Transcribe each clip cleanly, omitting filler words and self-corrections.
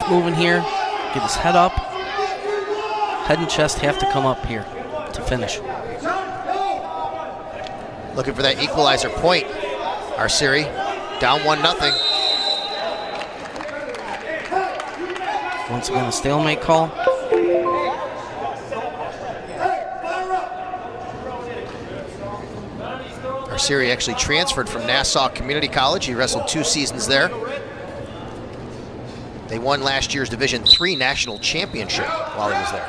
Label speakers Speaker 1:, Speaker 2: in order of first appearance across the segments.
Speaker 1: moving here. Get his head up. Head and chest have to come up here to finish.
Speaker 2: Looking for that equalizer point. Arceri down 1-0.
Speaker 1: Once again, a stalemate call.
Speaker 2: Arceri actually transferred from Nassau Community College. He wrestled 2 seasons there. They won last year's Division III National Championship while he was there.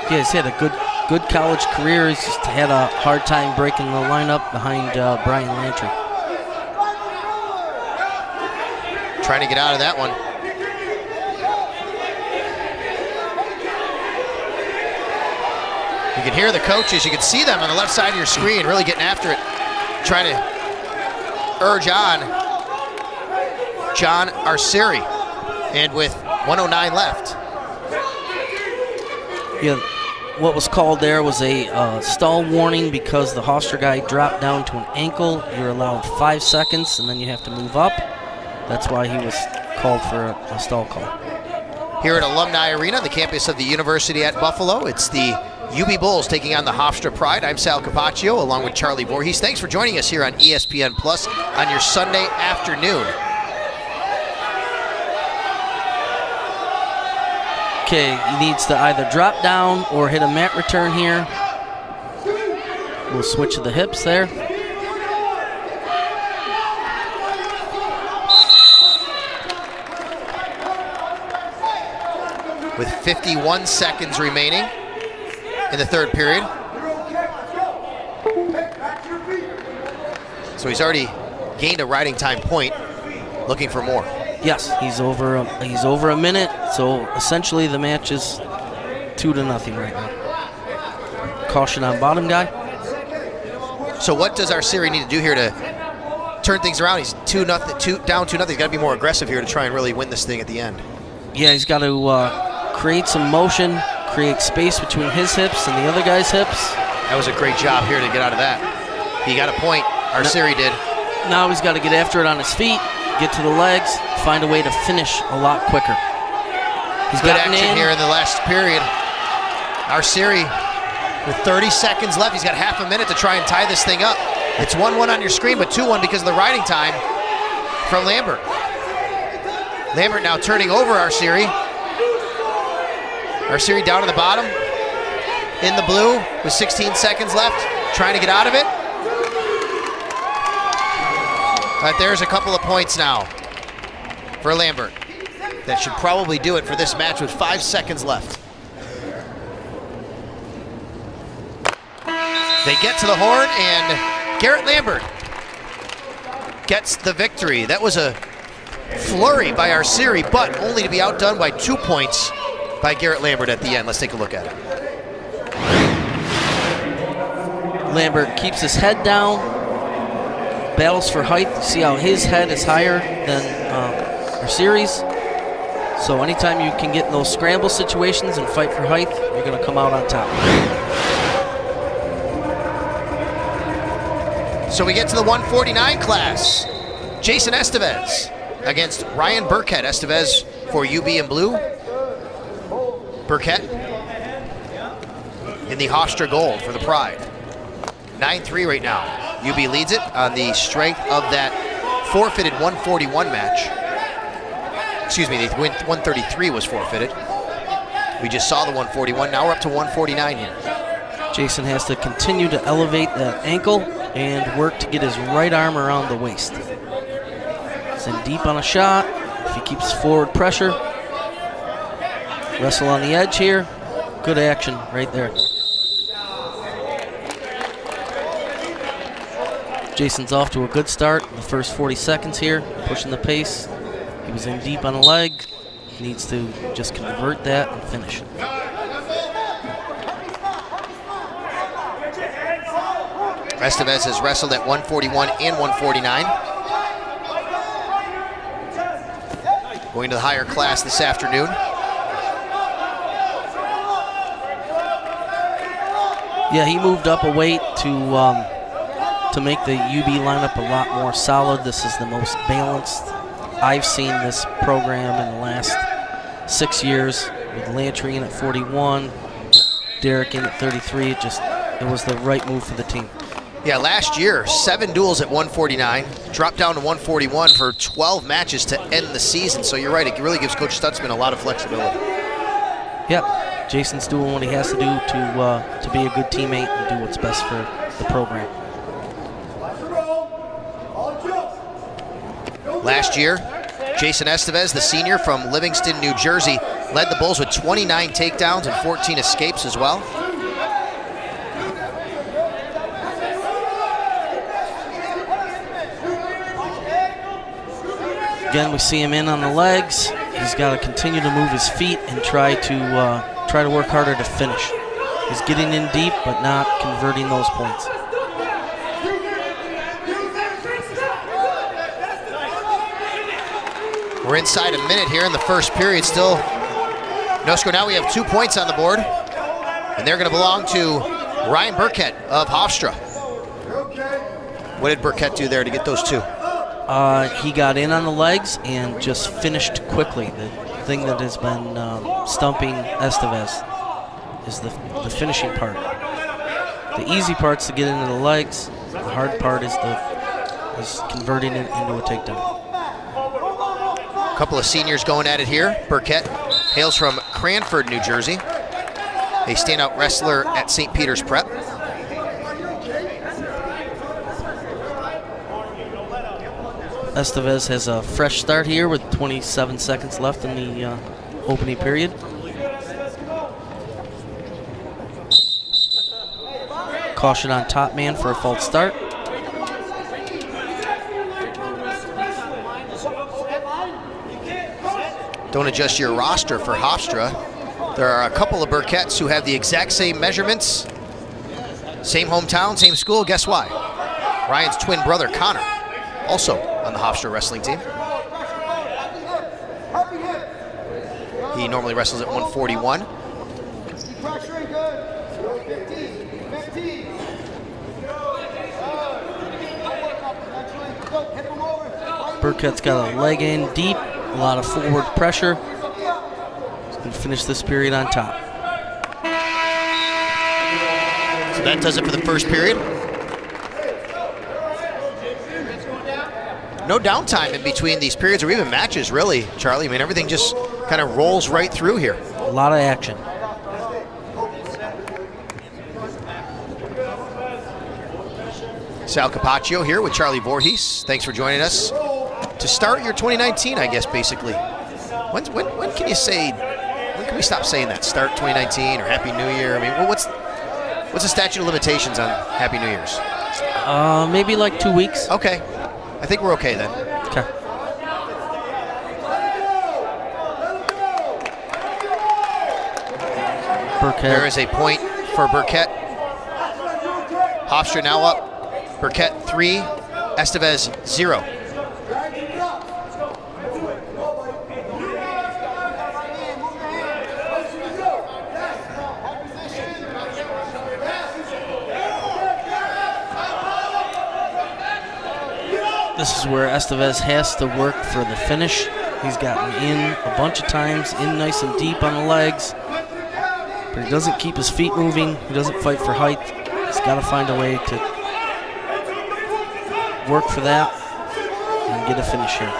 Speaker 1: Yeah, he's had a good college career. He's just had a hard time breaking the lineup behind Brian Lantry.
Speaker 2: Trying to get out of that one. You can hear the coaches, you can see them on the left side of your screen really getting after it, trying to urge on John Arceri, and with 1:09 left.
Speaker 1: Yeah, what was called there was a stall warning because the Hofstra guy dropped down to an ankle. You're allowed 5 seconds and then you have to move up. That's why he was called for a stall call.
Speaker 2: Here at Alumni Arena, the campus of the University at Buffalo, it's the UB Bulls taking on the Hofstra Pride. I'm Sal Capaccio along with Charlie Voorhees. Thanks for joining us here on ESPN Plus on your Sunday afternoon.
Speaker 1: Okay, he needs to either drop down or hit a mat return here. We'll switch to the hips there.
Speaker 2: With 51 seconds remaining in the third period. So he's already gained a riding time point, looking for more.
Speaker 1: Yes, he's over a minute, so essentially the match is 2-0 right now. Caution on bottom guy.
Speaker 2: So what does Arceri need to do here to turn things around? He's down 2-0. He's got to be more aggressive here to try and really win this thing at the end.
Speaker 1: Yeah, he's got to create some motion, create space between his hips and the other guy's hips.
Speaker 2: That was a great job here to get out of that. He got a point, Arceri did.
Speaker 1: Now he's got to get after it on his feet, get to the legs, find a way to finish a lot quicker. He's
Speaker 2: good action here in the last period. Arceri with 30 seconds left. He's got half a minute to try and tie this thing up. It's 1-1 on your screen, but 2-1 because of the riding time from Lambert. Lambert now turning over Arceri. Arceri down to the bottom, in the blue with 16 seconds left, trying to get out of it. But there's a couple of points now for Lambert. That should probably do it for this match with 5 seconds left. They get to the horn and Garrett Lambert gets the victory. That was a flurry by Arceri, but only to be outdone by 2 points by Garrett Lambert at the end. Let's take a look at it.
Speaker 1: Lambert keeps his head down, battles for height. You see how his head is higher than Arceri's. So anytime you can get in those scramble situations and fight for height, you're going to come out on top.
Speaker 2: So we get to the 149 class. Jason Estevez against Ryan Burkett. Estevez for UB in blue. Burkett in the Hofstra gold for the Pride. 9-3 right now. UB leads it on the strength of that forfeited 141 match. Excuse me, the 133 was forfeited. We just saw the 141. Now we're up to 149 here.
Speaker 1: Jason has to continue to elevate that ankle and work to get his right arm around the waist. He's in deep on a shot. If he keeps forward pressure, wrestle on the edge here. Good action right there. Jason's off to a good start in the first 40 seconds here, pushing the pace. He was in deep on the leg. He needs to just convert that and finish.
Speaker 2: Estevez has wrestled at 141 and 149. Going to the higher class this afternoon.
Speaker 1: Yeah, he moved up a weight to to make the UB lineup a lot more solid. This is the most balanced I've seen this program in the last 6 years, with Lantry in at 41, Derek in at 33. It was the right move for the team.
Speaker 2: Yeah, last year, 7 duels at 149, dropped down to 141 for 12 matches to end the season. So you're right, it really gives Coach Stutzman a lot of flexibility.
Speaker 1: Yep, Jason's doing what he has to do to be a good teammate and do what's best for the program.
Speaker 2: Last year, Jason Estevez, the senior from Livingston, New Jersey, led the Bulls with 29 takedowns and 14 escapes as well.
Speaker 1: Again, we see him in on the legs. He's got to continue to move his feet and try to work harder to finish. He's getting in deep, but not converting those points.
Speaker 2: We're inside a minute here in the first period still. No score. Now we have 2 points on the board, and they're going to belong to Ryan Burkett of Hofstra. What did Burkett do there to get those 2?
Speaker 1: He got in on the legs and just finished quickly. The thing that has been stumping Estevez is the finishing part. The easy part's to get into the legs. The hard part is converting it into a takedown.
Speaker 2: A couple of seniors going at it here. Burkett hails from Cranford, New Jersey, a standout wrestler at St. Peter's Prep.
Speaker 1: Estevez has a fresh start here with 27 seconds left in the opening period. Caution on top man for a false start.
Speaker 2: Don't adjust your roster for Hofstra. There are a couple of Burketts who have the exact same measurements, same hometown, same school. Guess why? Ryan's twin brother, Connor, also on the Hofstra wrestling team. He normally wrestles at 141.
Speaker 1: Burkett's got a leg in deep, a lot of forward pressure. He's going to finish this period on top.
Speaker 2: So that does it for the first period. No downtime in between these periods or even matches, really, Charlie. I mean, everything just kind of rolls right through here.
Speaker 1: A lot of action.
Speaker 2: Sal Capaccio here with Charlie Voorhees. Thanks for joining us to start your 2019, I guess, basically. When can you say, when can we stop saying that? Start 2019 or Happy New Year? I mean, what's the statute of limitations on Happy New Year's?
Speaker 1: Maybe like 2 weeks.
Speaker 2: Okay. I think we're okay then.
Speaker 1: Okay. Burkett.
Speaker 2: There is a point for Burkett. Hofstra now up. Burkett 3, Estevez 0.
Speaker 1: This is where Estevez has to work for the finish. He's gotten in a bunch of times, in nice and deep on the legs, but he doesn't keep his feet moving. He doesn't fight for height. He's got to find a way to work for that and get a finish here.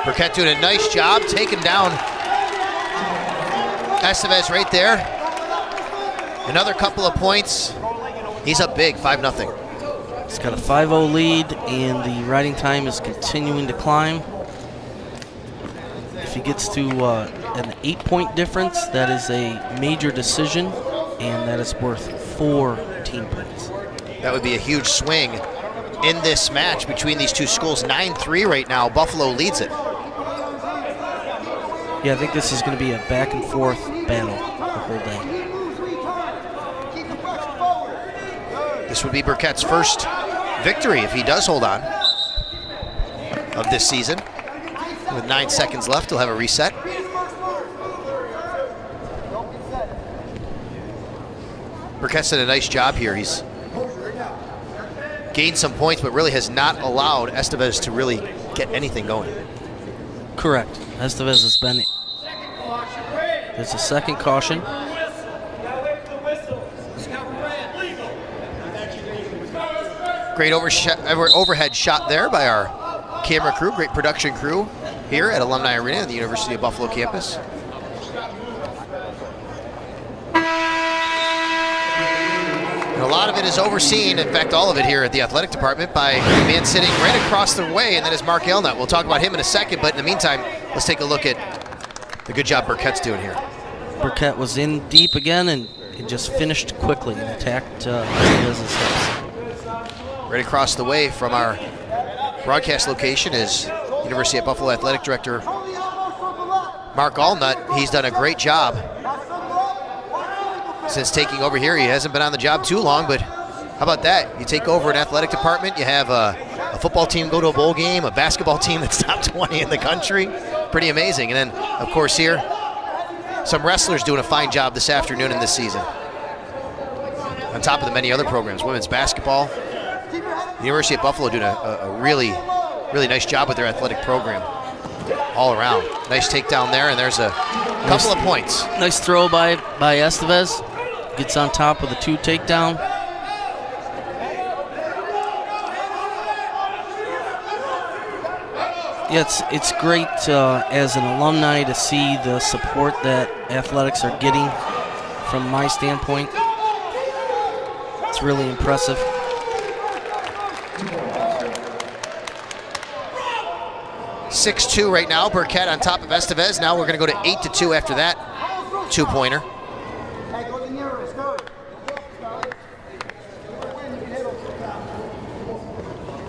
Speaker 2: Burkett doing a nice job taking down Estevez right there. Another couple of points. He's up big, 5-0.
Speaker 1: He's got a 5-0 lead, and the riding time is continuing to climb. If he gets to an 8-point difference, that is a major decision, and that is worth 4 team points.
Speaker 2: That would be a huge swing in this match between these two schools. 9-3 right now. Buffalo leads it.
Speaker 1: Yeah, I think this is going to be a back-and-forth battle the whole day.
Speaker 2: This would be Burkett's first victory if he does hold on of this season. With 9 seconds left, he'll have a reset. Burkett's did a nice job here. He's gained some points, but really has not allowed Estevez to really get anything going.
Speaker 1: Correct. Estevez has been. There's a second caution.
Speaker 2: Great overhead shot there by our camera crew, great production crew here at Alumni Arena at the University of Buffalo campus. And a lot of it is overseen, in fact all of it here at the athletic department, by a man sitting right across the way, and that is Mark Elnut. We'll talk about him in a second, but in the meantime, let's take a look at the good job Burkett's doing here.
Speaker 1: Burkett was in deep again and just finished quickly and attacked Estevez's hips.
Speaker 2: Right across the way from our broadcast location is University of Buffalo Athletic Director Mark Allnut. He's done a great job since taking over here. He hasn't been on the job too long, but how about that? You take over an athletic department, you have a football team go to a bowl game, a basketball team that's top 20 in the country. Pretty amazing. And then, of course, here, some wrestlers doing a fine job this afternoon and this season. On top of the many other programs, women's basketball. The University of Buffalo doing a really nice job with their athletic program all around. Nice takedown there, and there's a couple of points.
Speaker 1: Nice throw by Estevez. Gets on top with a 2 takedown. Yeah, it's great as an alumni to see the support that athletics are getting from my standpoint. It's really impressive.
Speaker 2: (6-2) right now. Burkett on top of Estevez. Now we're going to go to 8-2 after that 2-pointer.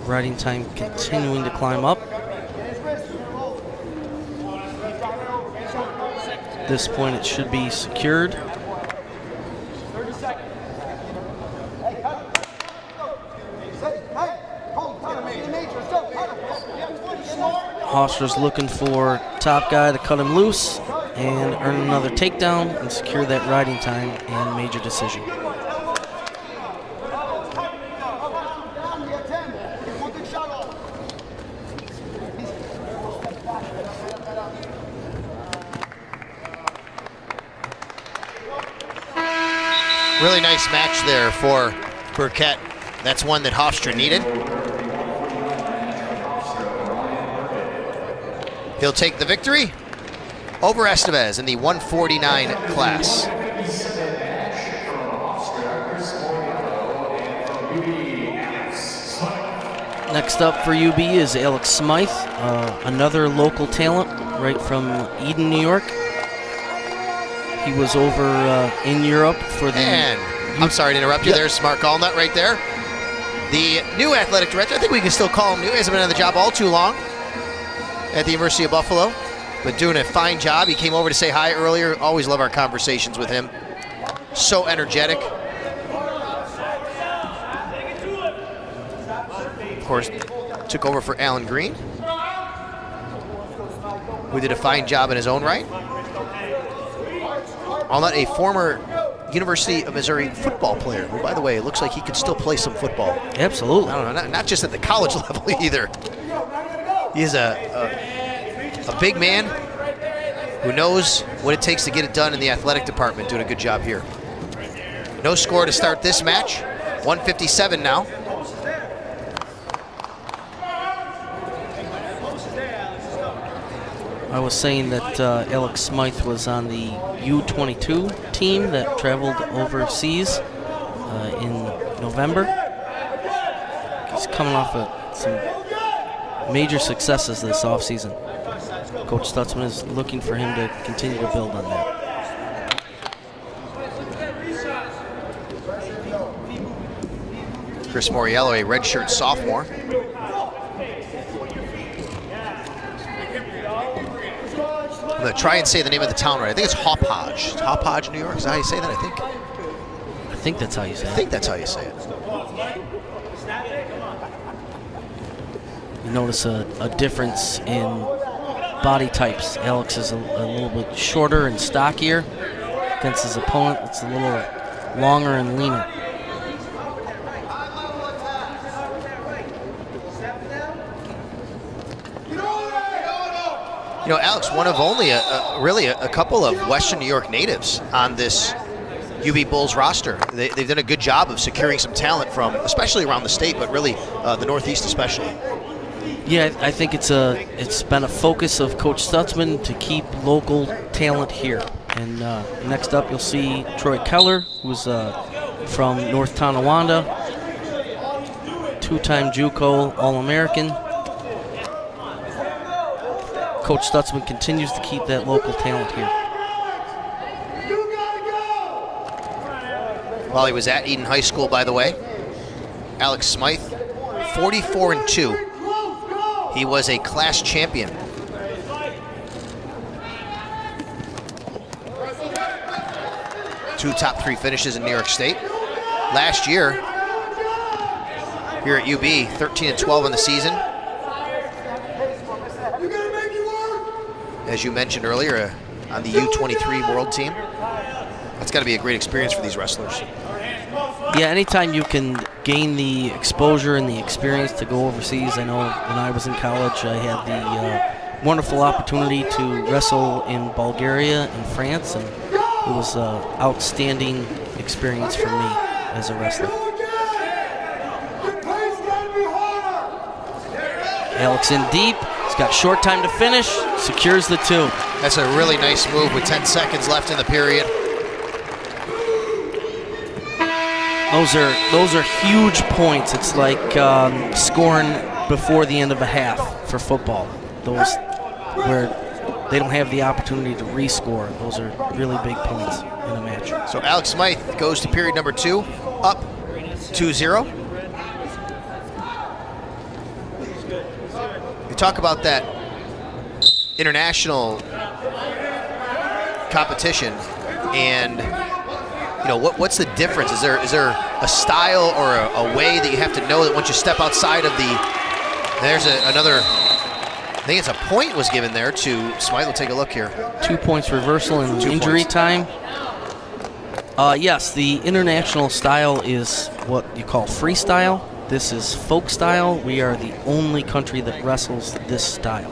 Speaker 1: Riding time continuing to climb up. At this point, it should be secured. Hofstra's looking for top guy to cut him loose and earn another takedown and secure that riding time and major decision.
Speaker 2: Really nice match there for Burkett. That's one that Hofstra needed. He'll take the victory over Estevez in the 149 class.
Speaker 1: Next up for UB is Alex Smythe, another local talent right from Eden, New York. He was over in Europe for the...
Speaker 2: And I'm sorry to interrupt you. Yep. There's Mark Allnut right there. The new athletic director. I think we can still call him new. He hasn't been on the job all too long at the University of Buffalo, but doing a fine job. He came over to say hi earlier. Always love our conversations with him. So energetic. Of course, took over for Alan Green, who did a fine job in his own right. Allnut, a former University of Missouri football player, who, by the way, it looks like he could still play some football.
Speaker 1: Absolutely.
Speaker 2: I don't know, not just at the college level either. He is a big man who knows what it takes to get it done in the athletic department, doing a good job here. No score to start this match, 157 now.
Speaker 1: I was saying that Alex Smythe was on the U22 team that traveled overseas in November. He's coming off of some major successes this offseason. Coach Stutzman is looking for him to continue to build on that.
Speaker 2: Chris Moriello, a redshirt sophomore. I'm going to try and say the name of the town right. I think it's Hauppauge. Hauppauge, New York. Is that how you say that, I think?
Speaker 1: I think that's how you say it.
Speaker 2: I think that's how you say it.
Speaker 1: You notice a difference in body types. Alex is a little bit shorter and stockier against his opponent. It's a little longer and leaner.
Speaker 2: You know, Alex, one of only really a couple of Western New York natives on this UB Bulls roster. They've done a good job of securing some talent from, especially around the state, but really the Northeast especially.
Speaker 1: Yeah, I think it's been a focus of Coach Stutzman to keep local talent here. And next up, you'll see Troy Keller, who's from North Tonawanda, two-time JUCO All-American. Coach Stutzman continues to keep that local talent here.
Speaker 2: While he was at Eden High School, by the way, Alex Smythe, 44-2. He was a class champion. Two top 3 finishes in New York State. Last year, here at UB, 13-12 in the season. As you mentioned earlier, on the U23 World Team. That's got to be a great experience for these wrestlers.
Speaker 1: Yeah, anytime you can gain the exposure and the experience to go overseas. I know when I was in college, I had the wonderful opportunity to wrestle in Bulgaria and France, and it was an outstanding experience for me as a wrestler. Alex in deep. He's got short time to finish. Secures the 2.
Speaker 2: That's a really nice move with 10 seconds left in the period.
Speaker 1: Those are huge points. It's like scoring before the end of a half for football. Those where they don't have the opportunity to rescore. Those are really big points in a match.
Speaker 2: So Alex Smythe goes to period number 2, up 2-0. You talk about that international competition, and you know what's the difference? Is there a style or a way that you have to know that once you step outside of the? There's another. I think it's a point was given there to Smythe. We'll take a look here.
Speaker 1: 2 points reversal in injury time. Yes, the international style is what you call freestyle. This is folk style. We are the only country that wrestles this style.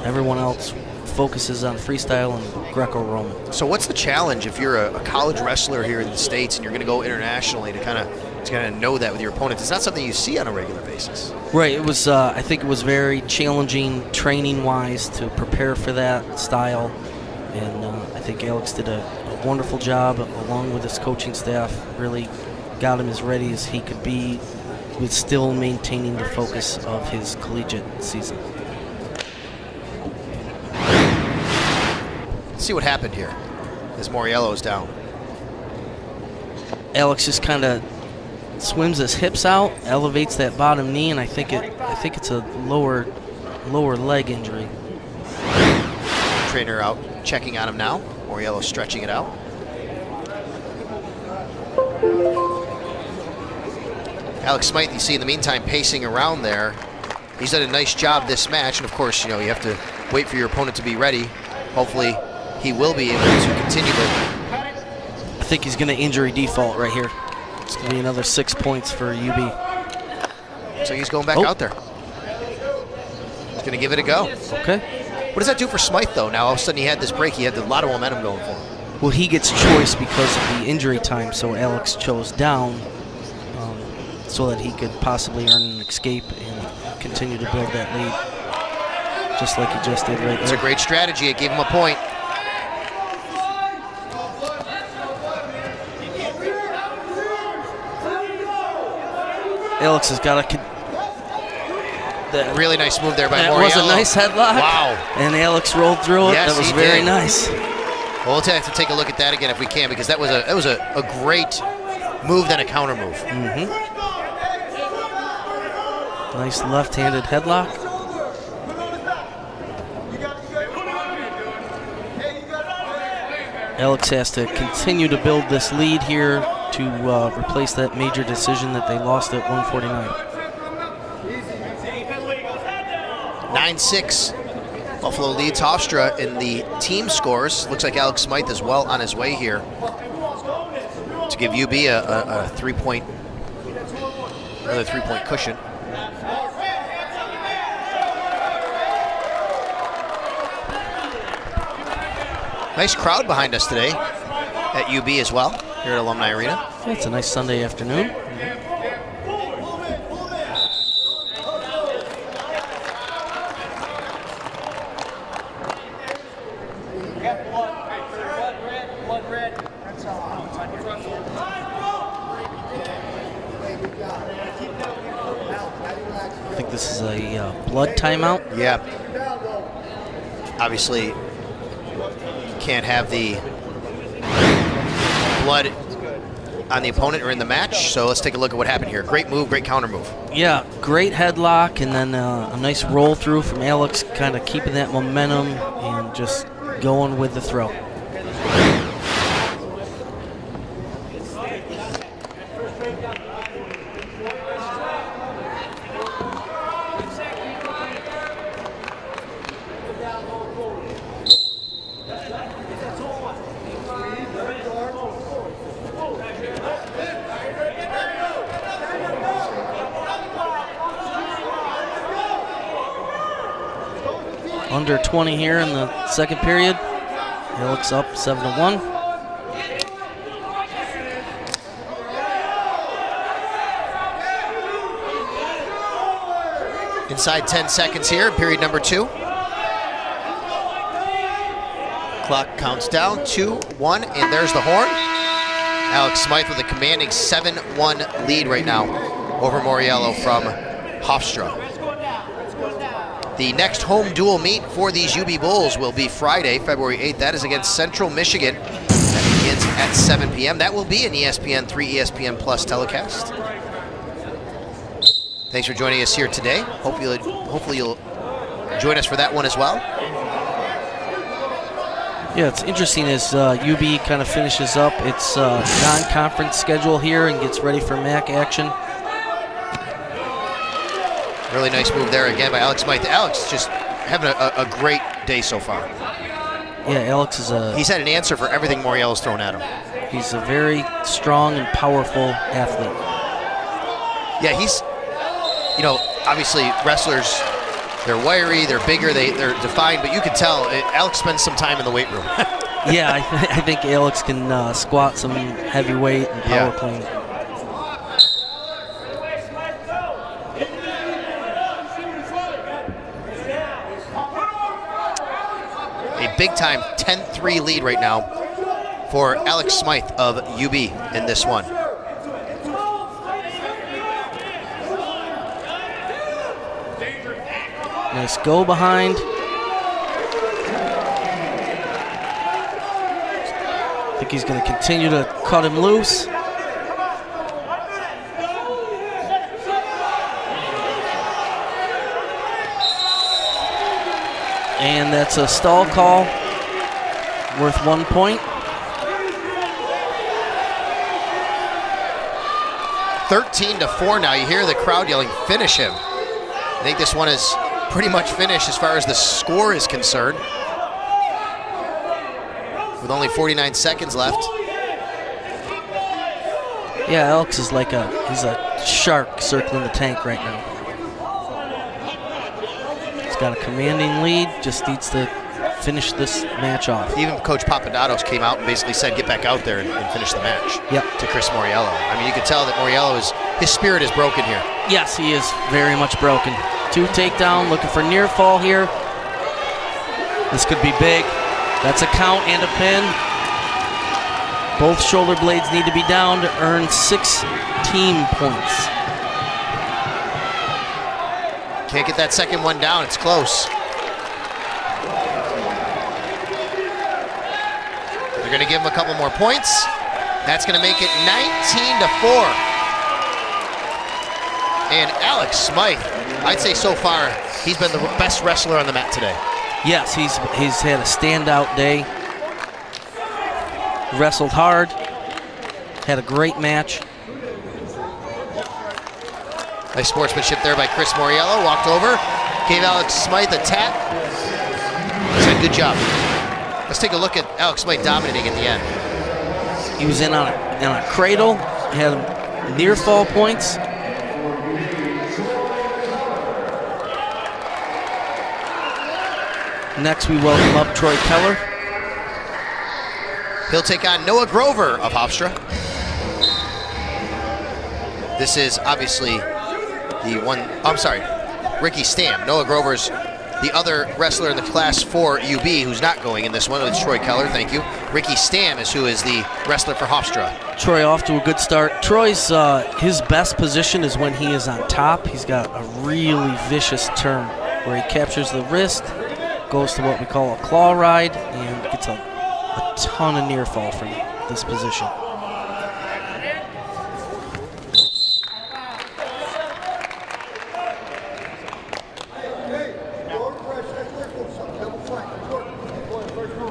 Speaker 1: Everyone else focuses on freestyle and Greco-Roman.
Speaker 2: So what's the challenge if you're a college wrestler here in the States and you're going to go internationally to kind of know that with your opponents? It's not something you see on a regular basis.
Speaker 1: Right. It was. I think it was very challenging training-wise to prepare for that style, and I think Alex did a wonderful job along with his coaching staff. Really got him as ready as he could be, with still maintaining the focus of his collegiate season.
Speaker 2: Let's see what happened here as Moriello's down.
Speaker 1: Alex just kind of swims his hips out, elevates that bottom knee, and I think it's a lower leg injury.
Speaker 2: Trainer out checking on him now. Moriello stretching it out. Alex Smythe, you see in the meantime pacing around there. He's done a nice job this match, and of course, you know, you have to wait for your opponent to be ready. Hopefully, he will be able to continue.
Speaker 1: I think he's going to injury default right here. It's going to be another 6 points for UB.
Speaker 2: So he's going back out there. He's going to give it a go.
Speaker 1: Okay.
Speaker 2: What does that do for Smythe, though? Now, all of a sudden, he had this break. He had a lot of momentum going for him.
Speaker 1: Well, he gets choice because of the injury time, so Alex chose down so that he could possibly earn an escape and continue to build that lead, just like he just did right there.
Speaker 2: It's a great strategy. It gave him a point.
Speaker 1: Alex has got a
Speaker 2: really nice move there by Moriello.
Speaker 1: That was a nice headlock.
Speaker 2: Wow.
Speaker 1: And Alex rolled through it.
Speaker 2: Yes,
Speaker 1: that was very
Speaker 2: did.
Speaker 1: nice.
Speaker 2: Well, we'll have to take a look at that again if we can, because that was a great move, then a counter move.
Speaker 1: Mm-hmm. Nice left-handed headlock. Alex has to continue to build this lead here to replace that major decision that they lost at 149.
Speaker 2: 9-6. Buffalo leads Hofstra in the team scores. Looks like Alex Smythe is well on his way here to give UB a 3-point, another 3-point cushion. Nice crowd behind us today at UB as well, here at Alumni Arena.
Speaker 1: Yeah, it's a nice Sunday afternoon. I think this is a blood timeout.
Speaker 2: Yeah. Obviously, you can't have the blood on the opponent or in the match, so let's take a look at what happened here. Great move, great counter move.
Speaker 1: Yeah, great headlock, and then a nice roll through from Alex, kind of keeping that momentum and just going with the throw. Under 20 here in the second period. Alex up 7-1.
Speaker 2: Inside 10 seconds here, period number 2. Clock counts down, 2-1, and there's the horn. Alex Smythe with a commanding 7-1 lead right now over Moriello from Hofstra. The next home dual meet for these UB Bulls will be Friday, February 8th. That is against Central Michigan. That begins at 7 p.m. That will be an ESPN 3, ESPN Plus telecast. Thanks for joining us here today. Hopefully you'll join us for that one as well.
Speaker 1: Yeah, it's interesting as UB kind of finishes up its non-conference schedule here and gets ready for MAC action.
Speaker 2: Really nice move there again by Alex Smythe. Alex just having a great day so far.
Speaker 1: Yeah, Alex is
Speaker 2: he's had an answer for everything Moriello's thrown at him.
Speaker 1: He's a very strong and powerful athlete.
Speaker 2: Yeah, he's, you know, obviously wrestlers, they're wiry, they're bigger, they're defined, but you can tell Alex spends some time in the weight room.
Speaker 1: Yeah, I think Alex can squat some heavy weight and power clean.
Speaker 2: A big-time 10-3 lead right now for Alex Smythe of UB in this one.
Speaker 1: Nice go behind. I think he's going to continue to cut him loose. And that's a stall call worth 1 point.
Speaker 2: 13-4 now. You hear the crowd yelling, finish him. I think this one is pretty much finished as far as the score is concerned. With only 49 seconds left.
Speaker 1: Yeah, Alex is like he's a shark circling the tank right now. He's got a commanding lead, just needs to finish this match off.
Speaker 2: Even Coach Papadatos came out and basically said, get back out there and finish the match.
Speaker 1: Yep.
Speaker 2: To Chris Moriello. I mean, you can tell that Moriello his spirit is broken here.
Speaker 1: Yes, he is very much broken. 2 takedown, looking for near fall here. This could be big. That's a count and a pin. Both shoulder blades need to be down to earn 16 points.
Speaker 2: Can't get that second one down, it's close. They're gonna give him a couple more points. That's gonna make it 19-4. And Alex Smythe, I'd say so far, he's been the best wrestler on the mat today. Yes,
Speaker 1: he's had a standout day. Wrestled hard, had a great match.
Speaker 2: Nice sportsmanship there by Chris Moriello. Walked over, gave Alex Smythe a tap. Said, good job. Let's take a look at Alex Smythe dominating at the end.
Speaker 1: He was in on and a cradle. Had near fall points. Next, we welcome up Troy Keller.
Speaker 2: He'll take on Noah Grover of Hofstra. This is obviously the one, I'm sorry, Ricky Stam. Noah Grover's the other wrestler in the class for UB who's not going in this one. It's Troy Keller, thank you. Ricky Stam is who is the wrestler for Hofstra.
Speaker 1: Troy off to a good start. Troy's, his best position is when he is on top. He's got a really vicious turn where he captures the wrist, goes to what we call a claw ride, and gets a ton of near fall from this position.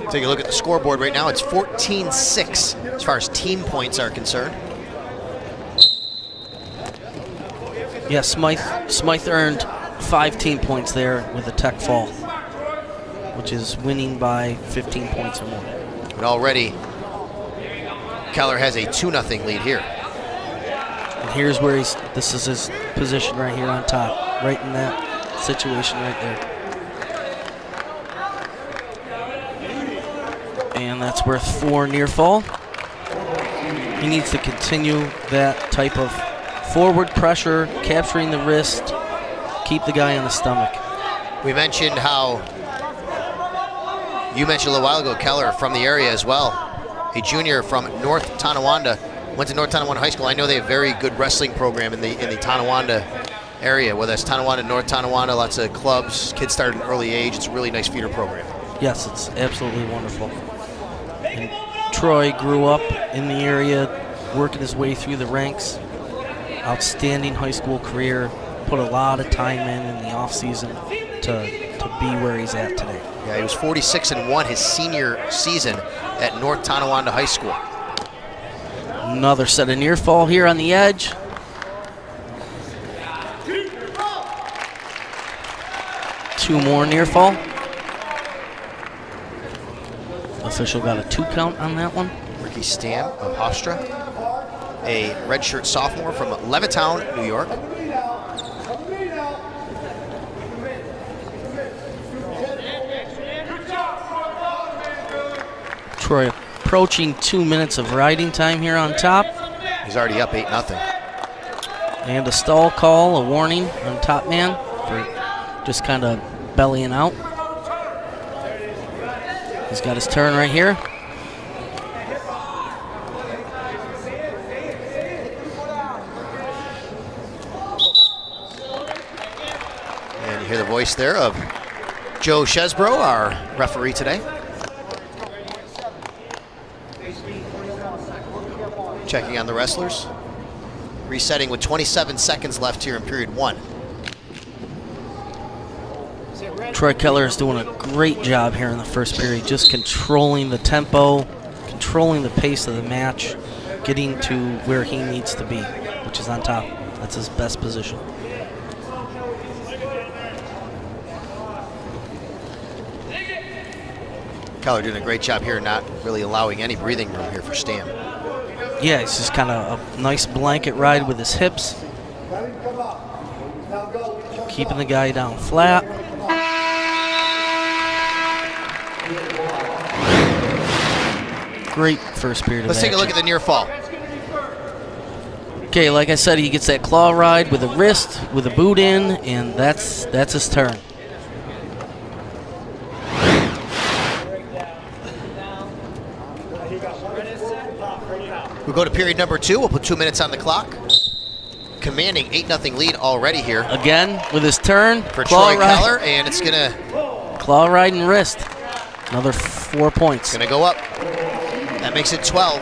Speaker 2: Take a look at the scoreboard right now. It's 14-6 as far as team points are concerned.
Speaker 1: Yeah, Smythe earned 5 team points there with a tech fall, which is winning by 15 points or more.
Speaker 2: And already, Keller has a 2-0 lead here.
Speaker 1: And here's where this is his position right here on top, right in that situation right there. And that's worth 4 near fall. He needs to continue that type of forward pressure, capturing the wrist, keep the guy on the stomach.
Speaker 2: We mentioned how, you mentioned a little while ago, Keller from the area as well. A junior from North Tonawanda, went to North Tonawanda High School. I know they have a very good wrestling program in the Tonawanda area, whether that's Tonawanda, North Tonawanda, lots of clubs, kids start at an early age. It's a really nice feeder program.
Speaker 1: Yes, it's absolutely wonderful. And Troy grew up in the area, working his way through the ranks. Outstanding high school career, put a lot of time in the offseason to be where he's at today.
Speaker 2: Yeah, he was 46-1 his senior season at North Tonawanda High School.
Speaker 1: Another set of near fall here on the edge. Two more near fall. Official got a 2 count on that one.
Speaker 2: Ricky Stam of Hofstra, a redshirt sophomore from Levittown, New York.
Speaker 1: Troy approaching 2 minutes of riding time here on top.
Speaker 2: He's already up 8-0.
Speaker 1: And a stall call, a warning on top man for just kind of bellying out. He's got his turn right here.
Speaker 2: And you hear the voice there of Joe Chesbro, our referee today. Checking on the wrestlers. Resetting with 27 seconds left here in period 1.
Speaker 1: Troy Keller is doing a great job here in the first period, just controlling the tempo, controlling the pace of the match, getting to where he needs to be, which is on top. That's his best position.
Speaker 2: Keller doing a great job here, not really allowing any breathing room here for Stam.
Speaker 1: Yeah, it's just kind of a nice blanket ride with his hips, keeping the guy down flat. Great first period of
Speaker 2: Let's take a
Speaker 1: action.
Speaker 2: look at the near fall.
Speaker 1: Okay, like I said, he gets that claw ride with a wrist, with a boot in, and that's his turn.
Speaker 2: We'll go to period number 2. We'll put 2 minutes on the clock. Commanding 8-0 lead already here.
Speaker 1: Again, with his turn.
Speaker 2: For Troy Keller, and it's gonna...
Speaker 1: Claw ride and wrist. Another 4 points.
Speaker 2: Gonna go up. That makes it 12.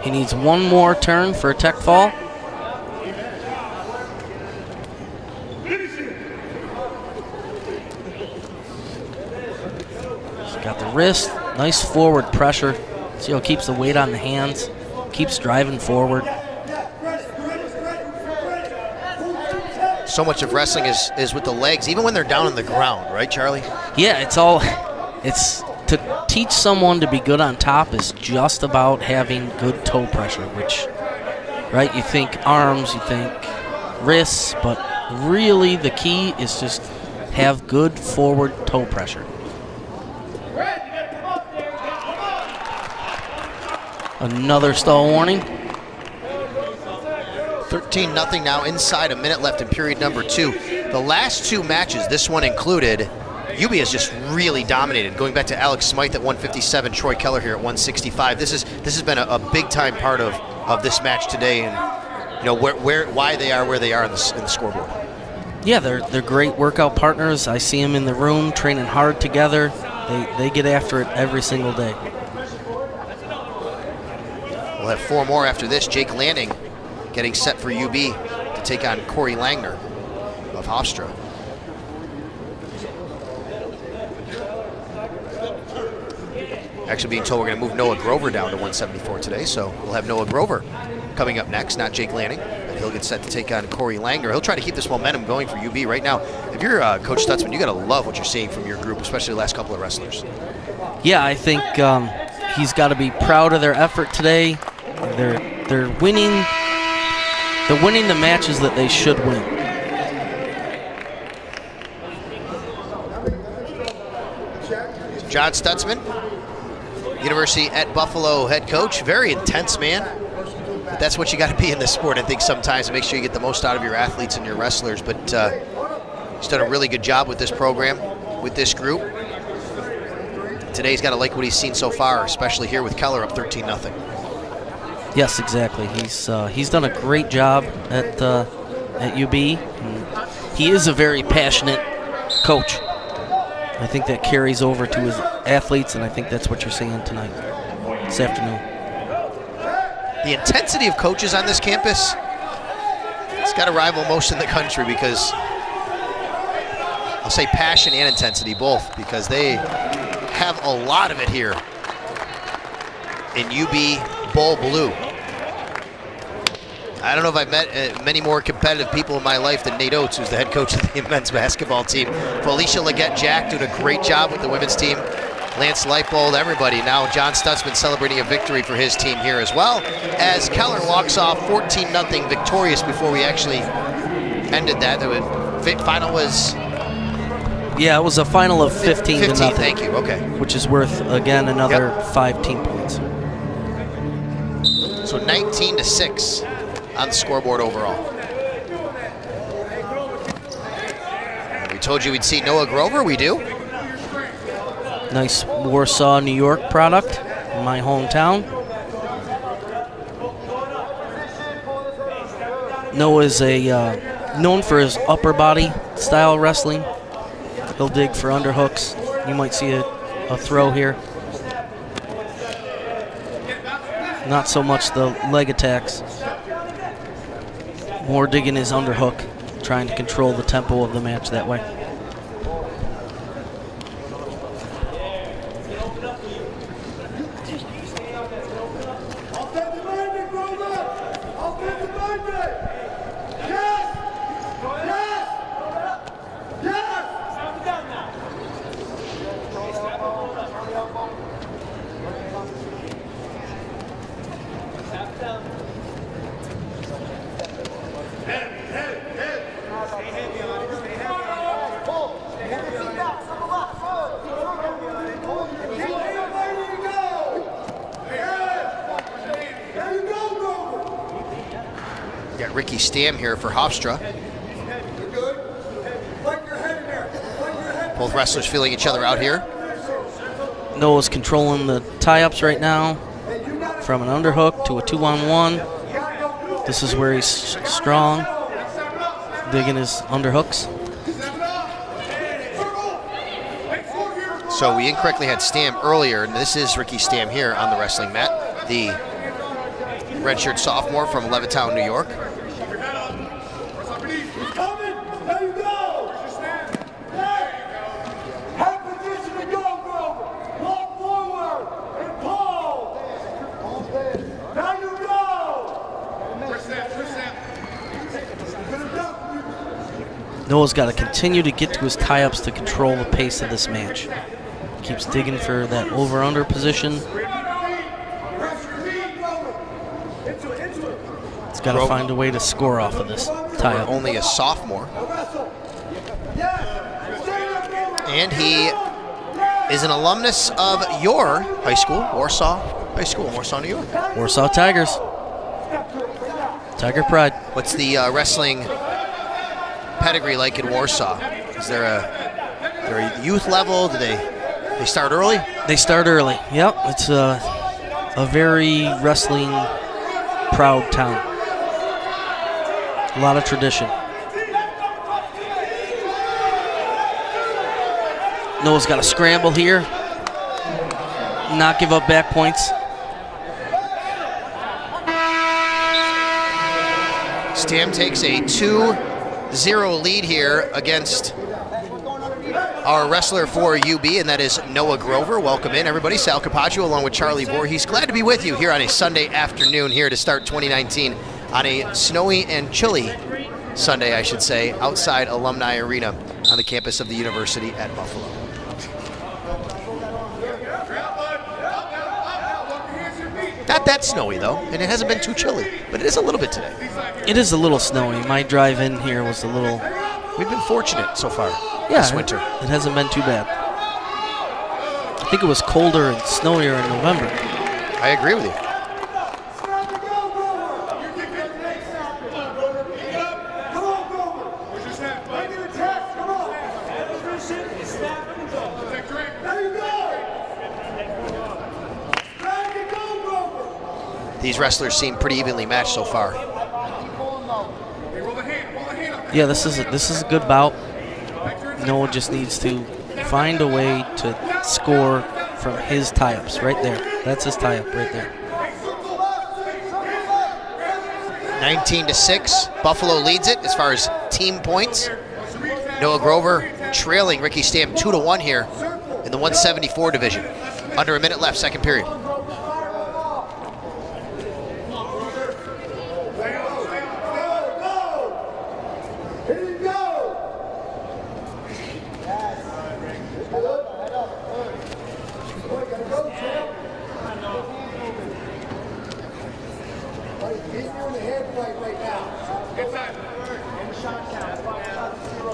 Speaker 1: He needs one more turn for a tech fall. He's got the wrist, nice forward pressure. See how he keeps the weight on the hands, keeps driving forward.
Speaker 2: So much of wrestling is with the legs, even when they're down on the ground, right, Charlie?
Speaker 1: Yeah, it's to teach someone to be good on top is just about having good toe pressure, which, right, you think arms, you think wrists, but really the key is just have good forward toe pressure. Another stall warning.
Speaker 2: 13-0 now, inside a minute left in period number 2. The last 2 matches, this one included, UB has just really dominated. Going back to Alex Smythe at 157, Troy Keller here at 165. This has been a big-time part of this match today, and you know why they are where they are in the scoreboard.
Speaker 1: Yeah, they're great workout partners. I see them in the room training hard together. They get after it every single day.
Speaker 2: We'll have 4 more after this. Jake Lanning getting set for UB to take on Corey Langner of Hofstra. Actually being told we're going to move Noah Grover down to 174 today, so we'll have Noah Grover coming up next, not Jake Lanning. And he'll get set to take on Corey Langner. He'll try to keep this momentum going for UB right now. If you're Coach Stutzman, you got to love what you're seeing from your group, especially the last couple of wrestlers.
Speaker 1: Yeah, I think he's got to be proud of their effort today. They're winning. They're winning the matches that they should win.
Speaker 2: John Stutzman, University at Buffalo head coach. Very intense man. But that's what you got to be in this sport, I think, sometimes, to make sure you get the most out of your athletes and your wrestlers. But he's done a really good job with this program, with this group. Today he's got to like what he's seen so far, especially here with Keller up 13-0.
Speaker 1: Yes, exactly. He's done a great job at UB. And he is a very passionate coach. I think that carries over to his athletes, and I think that's what you're seeing tonight, this afternoon.
Speaker 2: The intensity of coaches on this campus, it's got to rival most in the country, because I'll say passion and intensity both, because they have a lot of it here in UB Bull Blue. I don't know if I've met many more competitive people in my life than Nate Oates, who's the head coach of the men's basketball team. Felicia Leggett-Jack doing a great job with the women's team. Lance Leipold, everybody. Now John Stutzman celebrating a victory for his team here as well, as Keller walks off 14-0 victorious before we actually ended that. The final was...
Speaker 1: Yeah, it was a final of 15-0.
Speaker 2: Thank you, okay.
Speaker 1: Which is worth, again, another 5 team points.
Speaker 2: So 19-6 on the scoreboard overall. And we told you we'd see Noah Grover, we do.
Speaker 1: Nice Warsaw, New York product in my hometown. Noah is known for his upper body style wrestling. He'll dig for underhooks. You might see a throw here. Not so much the leg attacks. More digging his underhook, trying to control the tempo of the match that way.
Speaker 2: Ricky Stam here for Hofstra. Both wrestlers feeling each other out here.
Speaker 1: Noah's controlling the tie-ups right now from an underhook to a 2-on-1. This is where he's strong, digging his underhooks.
Speaker 2: So we incorrectly had Stam earlier, and this is Ricky Stam here on the wrestling mat, the redshirt sophomore from Levittown, New York.
Speaker 1: Noah's got to continue to get to his tie-ups to control the pace of this match. Keeps digging for that over-under position. He's got to find a way to score off of this tie-up.
Speaker 2: Only a sophomore. And he is an alumnus of your high school, Warsaw High School, Warsaw, New York.
Speaker 1: Warsaw Tigers. Tiger Pride.
Speaker 2: What's the wrestling pedigree like in Warsaw? Is there a youth level? Do they start early?
Speaker 1: They start early. Yep, it's a very wrestling proud town. A lot of tradition. Noah's got to scramble here. Not give up back points.
Speaker 2: Stam takes a 2-0 lead here against our wrestler for UB, and that is Noah Grover. Welcome in, everybody. Sal Capaccio along with Charlie Voorhees. Glad to be with you here on a Sunday afternoon here to start 2019 on a snowy and chilly Sunday, I should say, outside Alumni Arena on the campus of the University at Buffalo. Not that snowy, though, and it hasn't been too chilly, but it is a little bit today.
Speaker 1: It is a little snowy. My drive in here was a little...
Speaker 2: We've been fortunate so far
Speaker 1: this
Speaker 2: winter.
Speaker 1: It hasn't been too bad. I think it was colder and snowier in November.
Speaker 2: I agree with you. These wrestlers seem pretty evenly matched so far.
Speaker 1: Yeah, this is a good bout. Noah just needs to find a way to score from his tie-ups right there. That's his tie-up right there.
Speaker 2: 19-6, Buffalo leads it as far as team points. Noah Grover trailing Ricky Stam 2-1 here in the 174 division. Under a minute left, second period.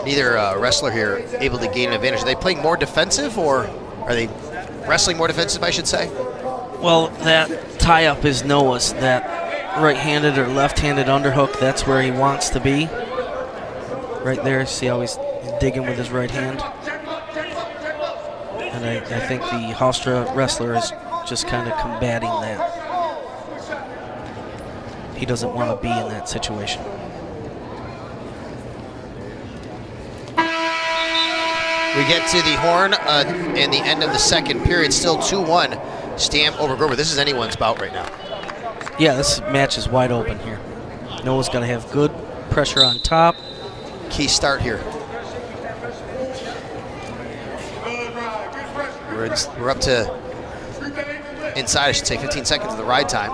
Speaker 2: Neither wrestler here able to gain an advantage. Are they playing more defensive, or are they wrestling more defensive, I should say?
Speaker 1: Well, that tie-up is Noah's. That right-handed or left-handed underhook, that's where he wants to be. Right there, see how he's digging with his right hand? And I think the Hofstra wrestler is just kind of combating that. He doesn't want to be in that situation.
Speaker 2: We get to the horn in the end of the second period. Still 2-1, Stam over Grover. This is anyone's bout right now.
Speaker 1: Yeah, this match is wide open here. Noah's got to have good pressure on top.
Speaker 2: Key start here. We're up to inside, I should say, 15 seconds of the ride time.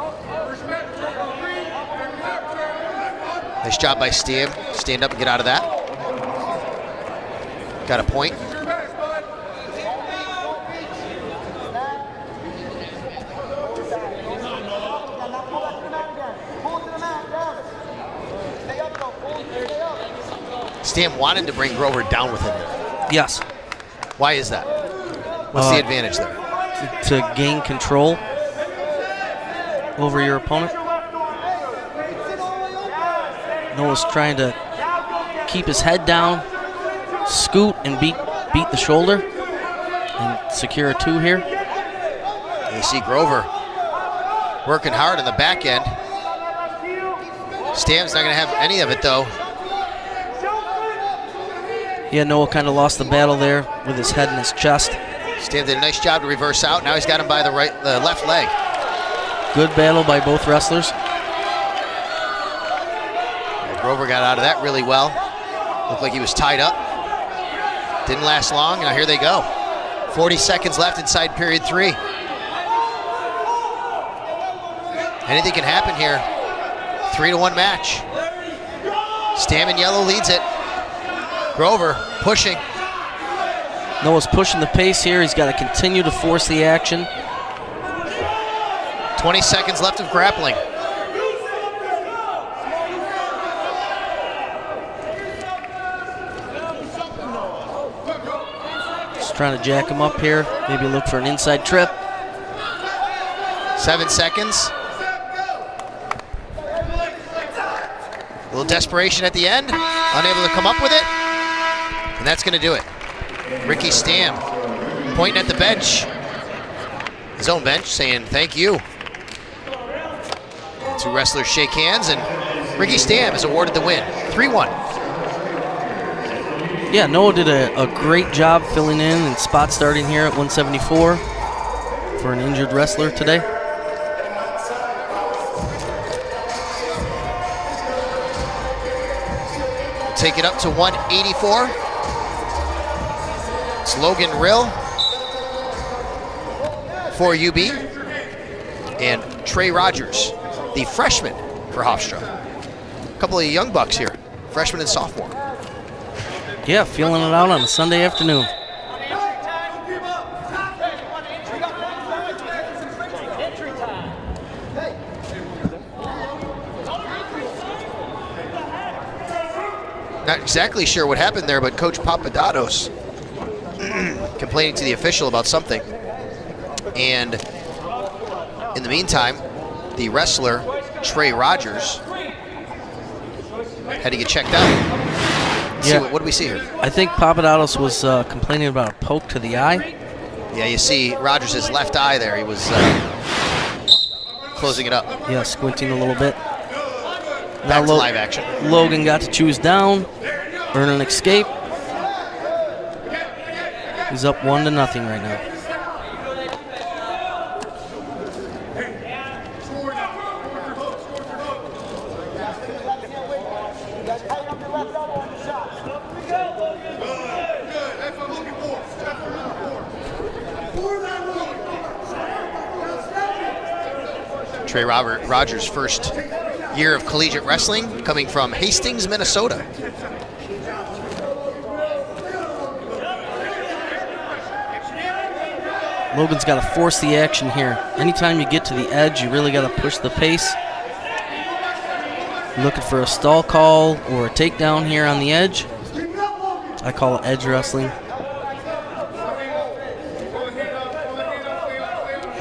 Speaker 2: Nice job by Stam. Stand up and get out of that. Got a point. Stam wanted to bring Grover down with him there.
Speaker 1: Yes.
Speaker 2: Why is that? What's the advantage there?
Speaker 1: To gain control over your opponent. Noah's trying to keep his head down, scoot and beat the shoulder, and secure a 2 here.
Speaker 2: You see Grover working hard on the back end. Stam's not going to have any of it, though.
Speaker 1: Yeah, Noah kind of lost the battle there with his head in his chest.
Speaker 2: Stam did a nice job to reverse out. Now he's got him by the left leg.
Speaker 1: Good battle by both wrestlers.
Speaker 2: Yeah, Grover got out of that really well. Looked like he was tied up. Didn't last long. Now here they go. 40 seconds left inside period 3. Anything can happen here. 3-1 match. Stam in yellow leads it. Grover pushing.
Speaker 1: Noah's pushing the pace here. He's got to continue to force the action.
Speaker 2: 20 seconds left of grappling.
Speaker 1: Just trying to jack him up here. Maybe look for an inside trip.
Speaker 2: 7 seconds. A little desperation at the end. Unable to come up with it. And that's going to do it. Ricky Stam pointing at the bench. His own bench, saying thank you. Two wrestlers shake hands, and Ricky Stam is awarded the win. 3-1.
Speaker 1: Yeah, Noah did a great job filling in and spot starting here at 174 for an injured wrestler today.
Speaker 2: Take it up to 184. It's Logan Rill for UB and Trey Rogers, the freshman for Hofstra. A couple of young bucks here, freshman and sophomore.
Speaker 1: Yeah, feeling it out on a Sunday afternoon.
Speaker 2: Not exactly sure what happened there, but Coach Papadatos complaining to the official about something. And in the meantime, the wrestler, Trey Rogers, had to get checked out.
Speaker 1: Yeah.
Speaker 2: What do we see here?
Speaker 1: I think Papadatos was complaining about a poke to the eye.
Speaker 2: Yeah, you see Rogers' left eye there. He was closing it up.
Speaker 1: Yeah, squinting a little bit.
Speaker 2: Back to live action.
Speaker 1: Logan got to choose down, earn an escape. He's up 1-0 right now.
Speaker 2: Trey Rogers' first year of collegiate wrestling, coming from Hastings, Minnesota.
Speaker 1: Logan's got to force the action here. Anytime you get to the edge, you really got to push the pace. Looking for a stall call or a takedown here on the edge. I call it edge wrestling.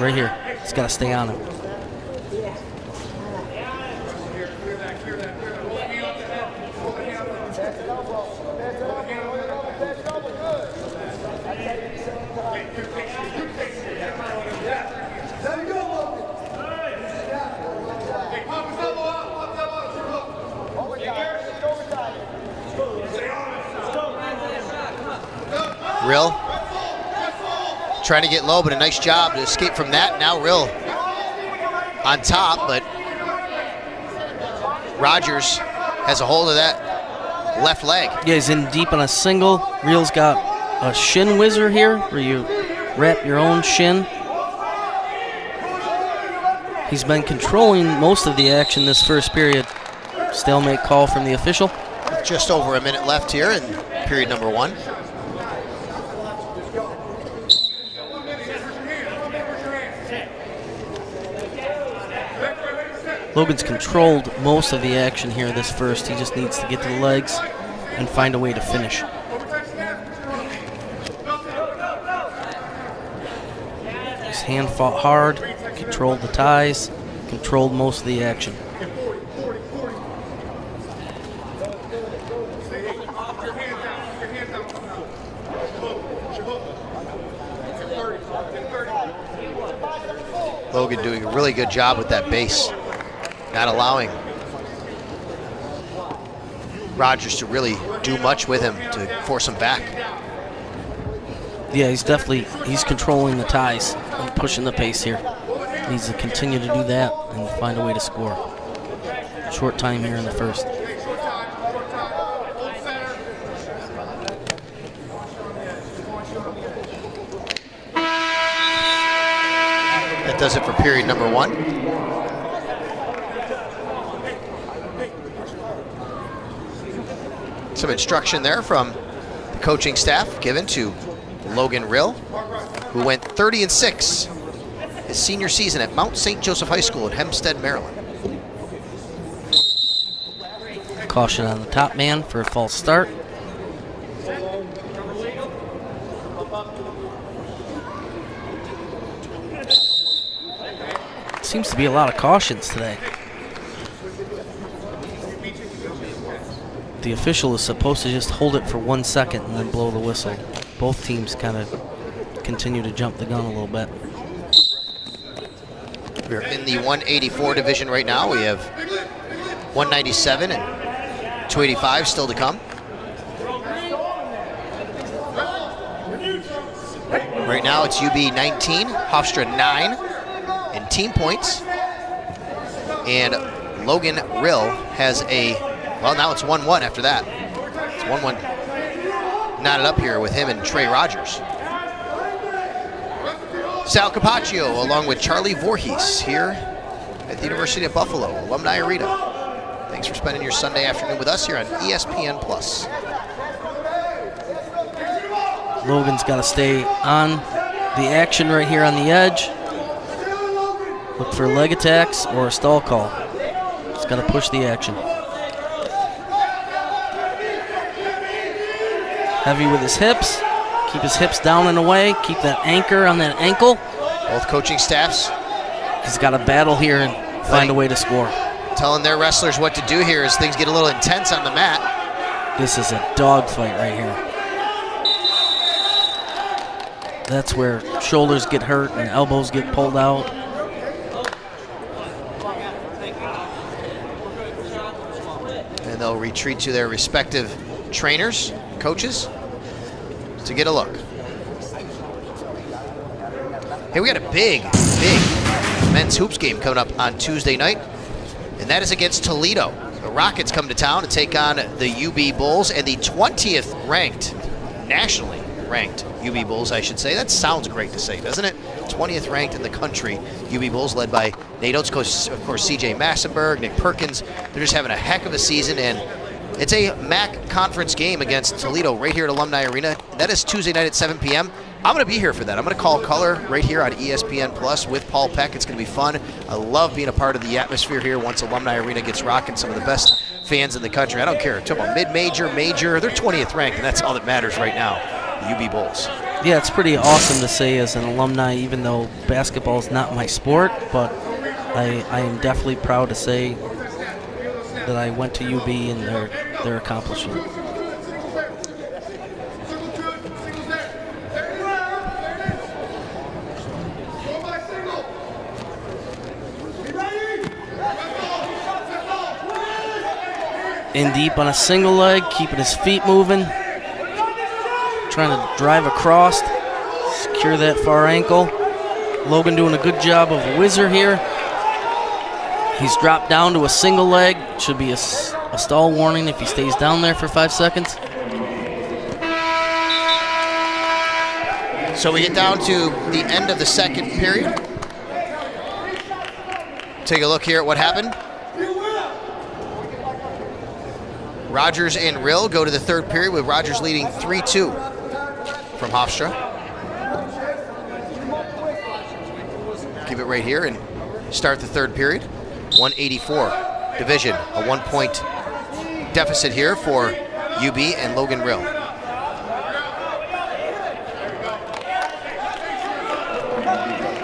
Speaker 1: Right here. He's got to stay on him.
Speaker 2: Rill trying to get low, but a nice job to escape from that. Now Rill on top, but Rogers has a hold of that left leg.
Speaker 1: Yeah, he's in deep on a single. Rill's got a shin whizzer here where you wrap your own shin. He's been controlling most of the action this first period. Stalemate call from the official.
Speaker 2: Just over a minute left here in period number 1.
Speaker 1: Logan's controlled most of the action here this first. He just needs to get to the legs and find a way to finish. His hand fought hard, controlled the ties, controlled most of the action.
Speaker 2: Logan doing a really good job with that base. Not allowing Rogers to really do much with him to force him back.
Speaker 1: Yeah, he's controlling the ties and pushing the pace here. Needs to continue to do that and find a way to score. Short time here in the first.
Speaker 2: That does it for period number 1. Some instruction there from the coaching staff given to Logan Rill, who went 30-6 his senior season at Mount St. Joseph High School in Hempstead, Maryland.
Speaker 1: Caution on the top man for a false start. Seems to be a lot of cautions today. The official is supposed to just hold it for 1 second and then blow the whistle. Both teams kind of continue to jump the gun a little bit.
Speaker 2: We're in the 184 division right now. We have 197 and 285 still to come. Right now it's UB 19, Hofstra 9 in team points. And Logan Rill has a, well, now it's 1-1 after that. It's 1-1 knotted up here with him and Trey Rogers. Sal Capaccio along with Charlie Voorhees here at the University of Buffalo, Alumni Arena. Thanks for spending your Sunday afternoon with us here on ESPN+.
Speaker 1: Logan's got to stay on the action right here on the edge. Look for leg attacks or a stall call. Just got to push the action. Heavy with his hips. Keep his hips down and away. Keep that anchor on that ankle.
Speaker 2: Both coaching staffs.
Speaker 1: He's got to battle here and find a way to score.
Speaker 2: Telling their wrestlers what to do here as things get a little intense on the mat.
Speaker 1: This is a dogfight right here. That's where shoulders get hurt and elbows get pulled out.
Speaker 2: And they'll retreat to their respective trainers, coaches, to get a look. Hey, we got a big men's hoops game coming up on Tuesday night, and that is against Toledo. The Rockets come to town to take on the UB Bulls and the 20th ranked, nationally ranked UB Bulls, I should say. That sounds great to say, doesn't it? 20th ranked in the country UB Bulls, led by Nate Oates, of course, CJ Massenberg, Nick Perkins. They're just having a heck of a season, and it's a MAC conference game against Toledo right here at Alumni Arena. That is Tuesday night at 7 p.m. I'm going to be here for that. I'm going to call color right here on ESPN Plus with Paul Peck. It's going to be fun. I love being a part of the atmosphere here once Alumni Arena gets rocking. Some of the best fans in the country. I don't care. Talk about mid-major, major. They're 20th ranked, and that's all that matters right now. The UB Bulls.
Speaker 1: Yeah, it's pretty awesome to say as an alumni, even though basketball is not my sport, but I am definitely proud to say that I went to UB and their accomplishment. In deep on a single leg, keeping his feet moving, trying to drive across, secure that far ankle. Logan doing a good job of a whizzer here. He's dropped down to a single leg. Should be a stall warning if he stays down there for 5 seconds.
Speaker 2: So we get down to the end of the second period. Take a look here at what happened. Rogers and Rill go to the third period with Rogers leading 3-2 from Hofstra. Keep it right here and start the third period. 184 division, a 1-point deficit here for UB and Logan Rill.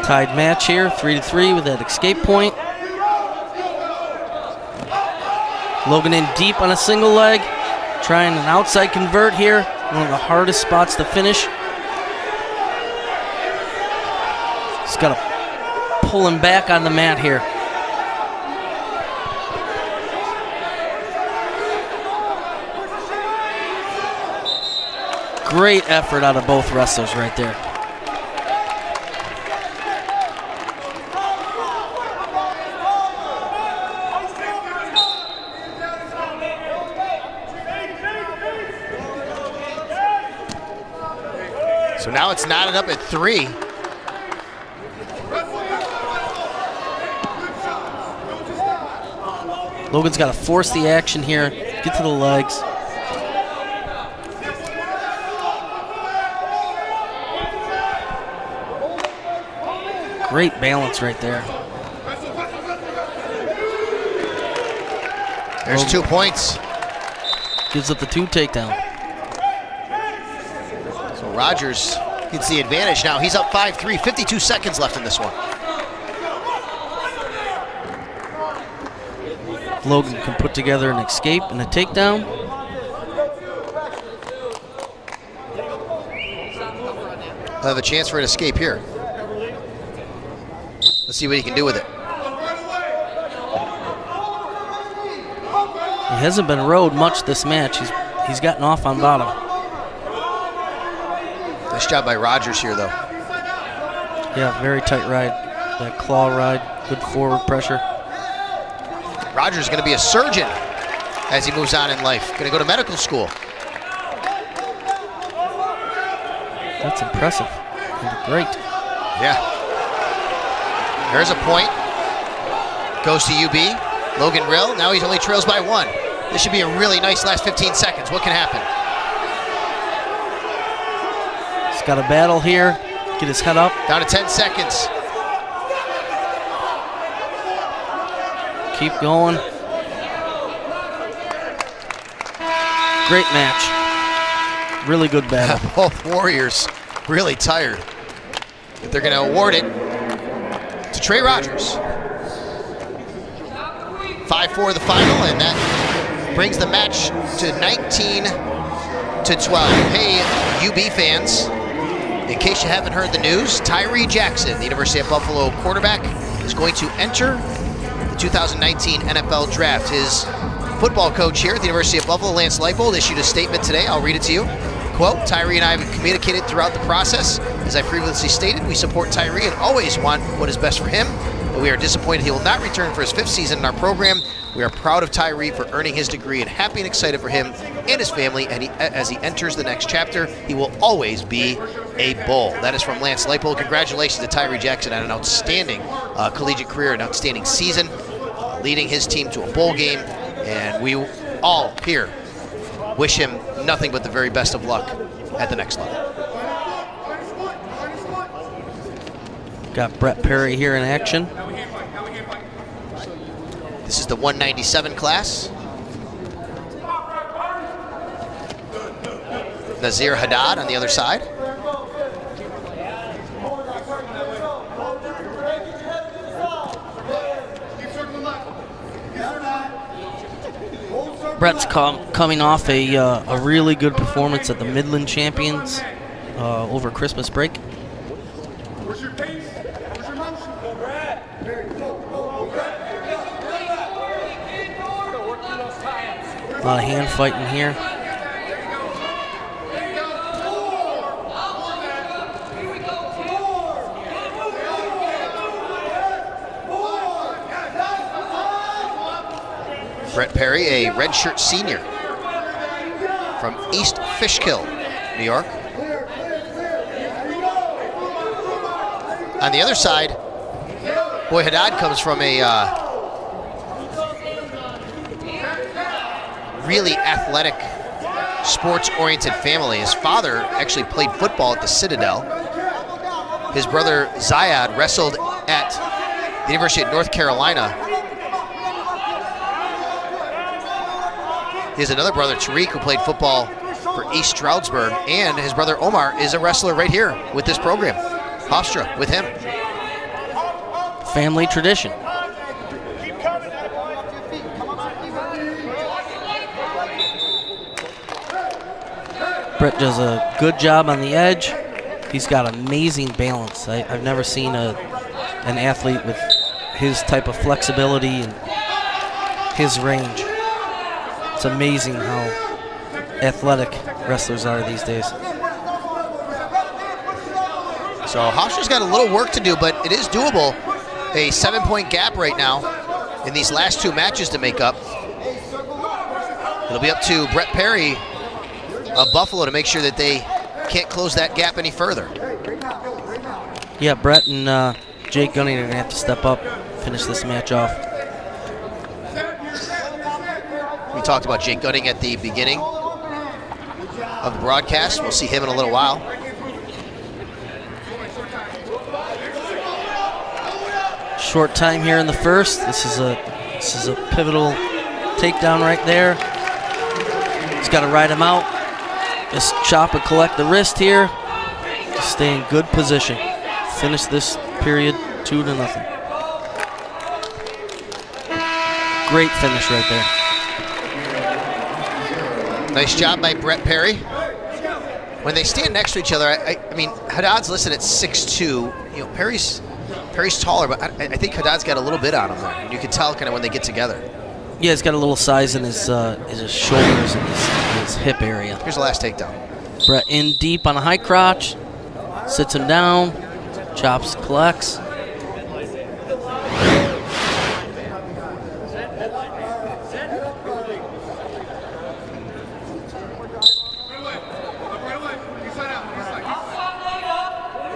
Speaker 1: Tied match here, 3-3 with that escape point. Logan in deep on a single leg, trying an outside convert here. One of the hardest spots to finish. Just got to pull him back on the mat here. Great effort out of both wrestlers right there.
Speaker 2: So now it's knotted up at 3.
Speaker 1: Logan's got to force the action here, get to the legs. Great balance right there.
Speaker 2: There's 2 points.
Speaker 1: Gives up the 2 takedown.
Speaker 2: So Rogers gets the advantage now. He's up 5-3, 52 seconds left in this one.
Speaker 1: Logan can put together an escape and a takedown.
Speaker 2: He'll have a chance for an escape here. Let's see what he can do with it.
Speaker 1: He hasn't been rode much this match. He's gotten off on bottom.
Speaker 2: Nice job by Rogers here, though.
Speaker 1: Yeah, very tight ride. That claw ride, good forward pressure.
Speaker 2: Rogers is going to be a surgeon as he moves on in life. Going to go to medical school.
Speaker 1: That's impressive. And great.
Speaker 2: Yeah. There's a point. Goes to UB. Logan Rill. Now he only trails by 1. This should be a really nice last 15 seconds. What can happen?
Speaker 1: He's got a battle here. Get his head up.
Speaker 2: Down to 10 seconds.
Speaker 1: Keep going. Great match. Really good battle.
Speaker 2: Both warriors really tired. But they're going to award it to Trey Rogers. 5-4 the final, and that brings the match to 19-12. Hey, UB fans, in case you haven't heard the news, Tyree Jackson, the University of Buffalo quarterback, is going to enter the 2019 NFL Draft. His football coach here at the University of Buffalo, Lance Leipold, issued a statement today. I'll read it to you. Quote, Tyree and I have communicated throughout the process. As I previously stated, we support Tyree and always want what is best for him. But we are disappointed he will not return for his 5th season in our program. We are proud of Tyree for earning his degree and happy and excited for him and his family. And as he enters the next chapter, he will always be a Bull. That is from Lance Leipold. Congratulations to Tyree Jackson on an outstanding collegiate career, an outstanding season, leading his team to a bowl game. And we all here wish him nothing but the very best of luck at the next level.
Speaker 1: Got Brett Perry here in action.
Speaker 2: This is the 197 class. Nazir Haddad on the other side.
Speaker 1: Brett's coming off a really good performance at the Midland Champions over Christmas break. A lot of hand fighting here.
Speaker 2: Brett Perry, a redshirt senior from East Fishkill, New York. On the other side, boy, Haddad comes from a really athletic, sports-oriented family. His father actually played football at the Citadel. His brother Zayad wrestled at the University of North Carolina. He has another brother, Tariq, who played football for East Stroudsburg, and his brother Omar is a wrestler right here with this program. Hofstra with him.
Speaker 1: Family tradition. Brett does a good job on the edge. He's got amazing balance. I've never seen an athlete with his type of flexibility and his range. It's amazing how athletic wrestlers are these days.
Speaker 2: So Hofstra's got a little work to do, but it is doable. A 7-point gap right now in these last 2 matches to make up. It'll be up to Brett Perry of Buffalo to make sure that they can't close that gap any further.
Speaker 1: Yeah, Brett and Jake Gunning are going to have to step up, finish this match off.
Speaker 2: We talked about Jake Gunning at the beginning of the broadcast. We'll see him in a little while.
Speaker 1: Short time here in the first. This is a pivotal takedown right there. He's got to ride him out. Just chop and collect the wrist here. Just stay in good position. Finish this period 2-0. Great finish right there.
Speaker 2: Nice job by Brett Perry. When they stand next to each other, I mean, Haddad's listed at 6'2". You know, Perry's taller, but I think Haddad's got a little bit on him there. And you can tell kind of when they get together.
Speaker 1: Yeah, he's got a little size in his shoulders and his hip area.
Speaker 2: Here's the last takedown.
Speaker 1: Brett in deep on a high crotch, sits him down, chops, collects.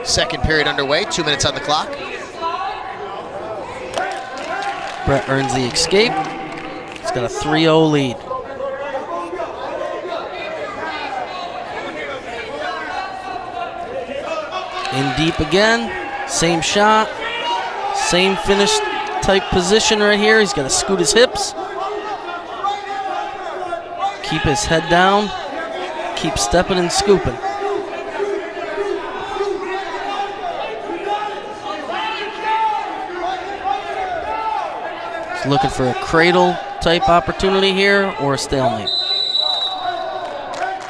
Speaker 2: Second period underway, 2 minutes on the clock.
Speaker 1: Brett earns the escape. He's got a 3-0 lead. In deep again, same shot, same finish type position right here. He's got to scoot his hips, keep his head down, keep stepping and scooping. He's looking for a cradle type opportunity here or a stalemate.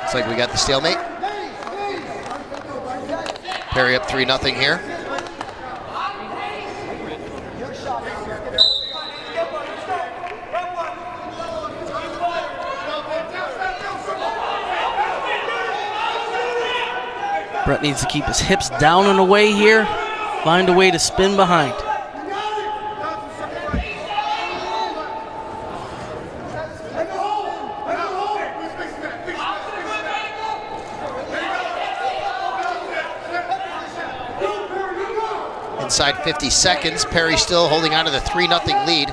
Speaker 2: Looks like we got the stalemate. Perry up 3-0 here.
Speaker 1: Brett needs to keep his hips down and away here. Find a way to spin behind.
Speaker 2: Inside 50 seconds, Perry still holding on to the 3-0 lead.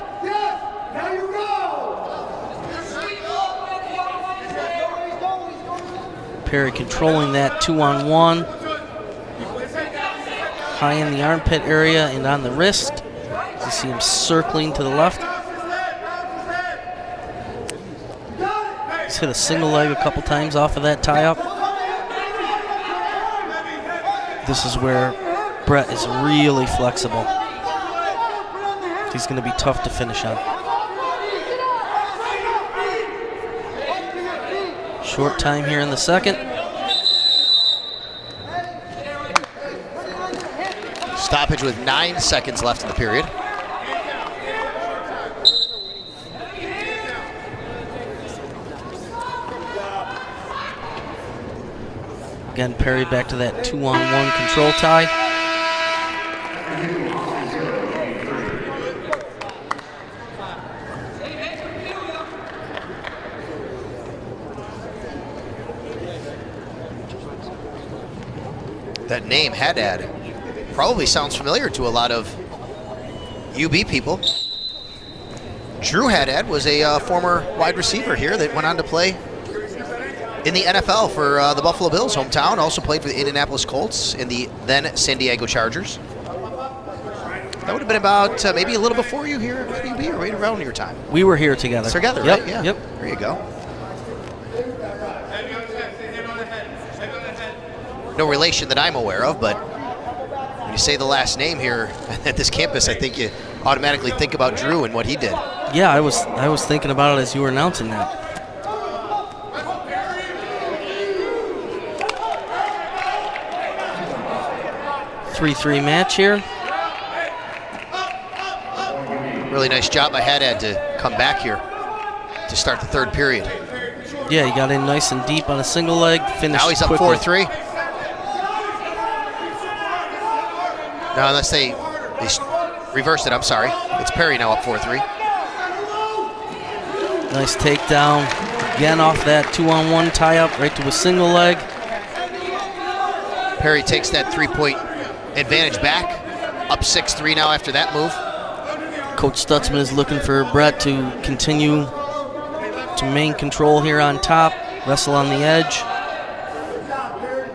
Speaker 1: Perry controlling that 2-on-1. High in the armpit area and on the wrist. You see him circling to the left. He's hit a single leg a couple times off of that tie-up. This is where Brett is really flexible. He's going to be tough to finish on. Short time here in the second.
Speaker 2: Stoppage with 9 seconds left in the period.
Speaker 1: Again, Perry back to that 2-on-1 control tie.
Speaker 2: That name, Haddad, probably sounds familiar to a lot of UB people. Drew Haddad was a former wide receiver here that went on to play in the NFL for the Buffalo Bills hometown. Also played for the Indianapolis Colts and the then San Diego Chargers. That would have been about maybe a little before you here at UB or right around your time.
Speaker 1: We were here together.
Speaker 2: Together,
Speaker 1: yep,
Speaker 2: right? Yeah.
Speaker 1: Yep.
Speaker 2: There you go. No relation that I'm aware of, but when you say the last name here at this campus, I think you automatically think about Drew and what he did.
Speaker 1: Yeah, I was thinking about it as you were announcing that. Three match here.
Speaker 2: Really nice job by Haddad to come back here to start the third period.
Speaker 1: Yeah, he got in nice and deep on a single leg, finished
Speaker 2: Now he's up
Speaker 1: quickly.
Speaker 2: 4-3. No, unless they reversed it, I'm sorry. It's Perry now up 4-3.
Speaker 1: Nice takedown. Again off that 2-on-1 tie-up right to a single leg.
Speaker 2: Perry takes that 3-point advantage back. Up 6-3 now after that move.
Speaker 1: Coach Stutzman is looking for Brett to continue to maintain control here on top, wrestle on the edge.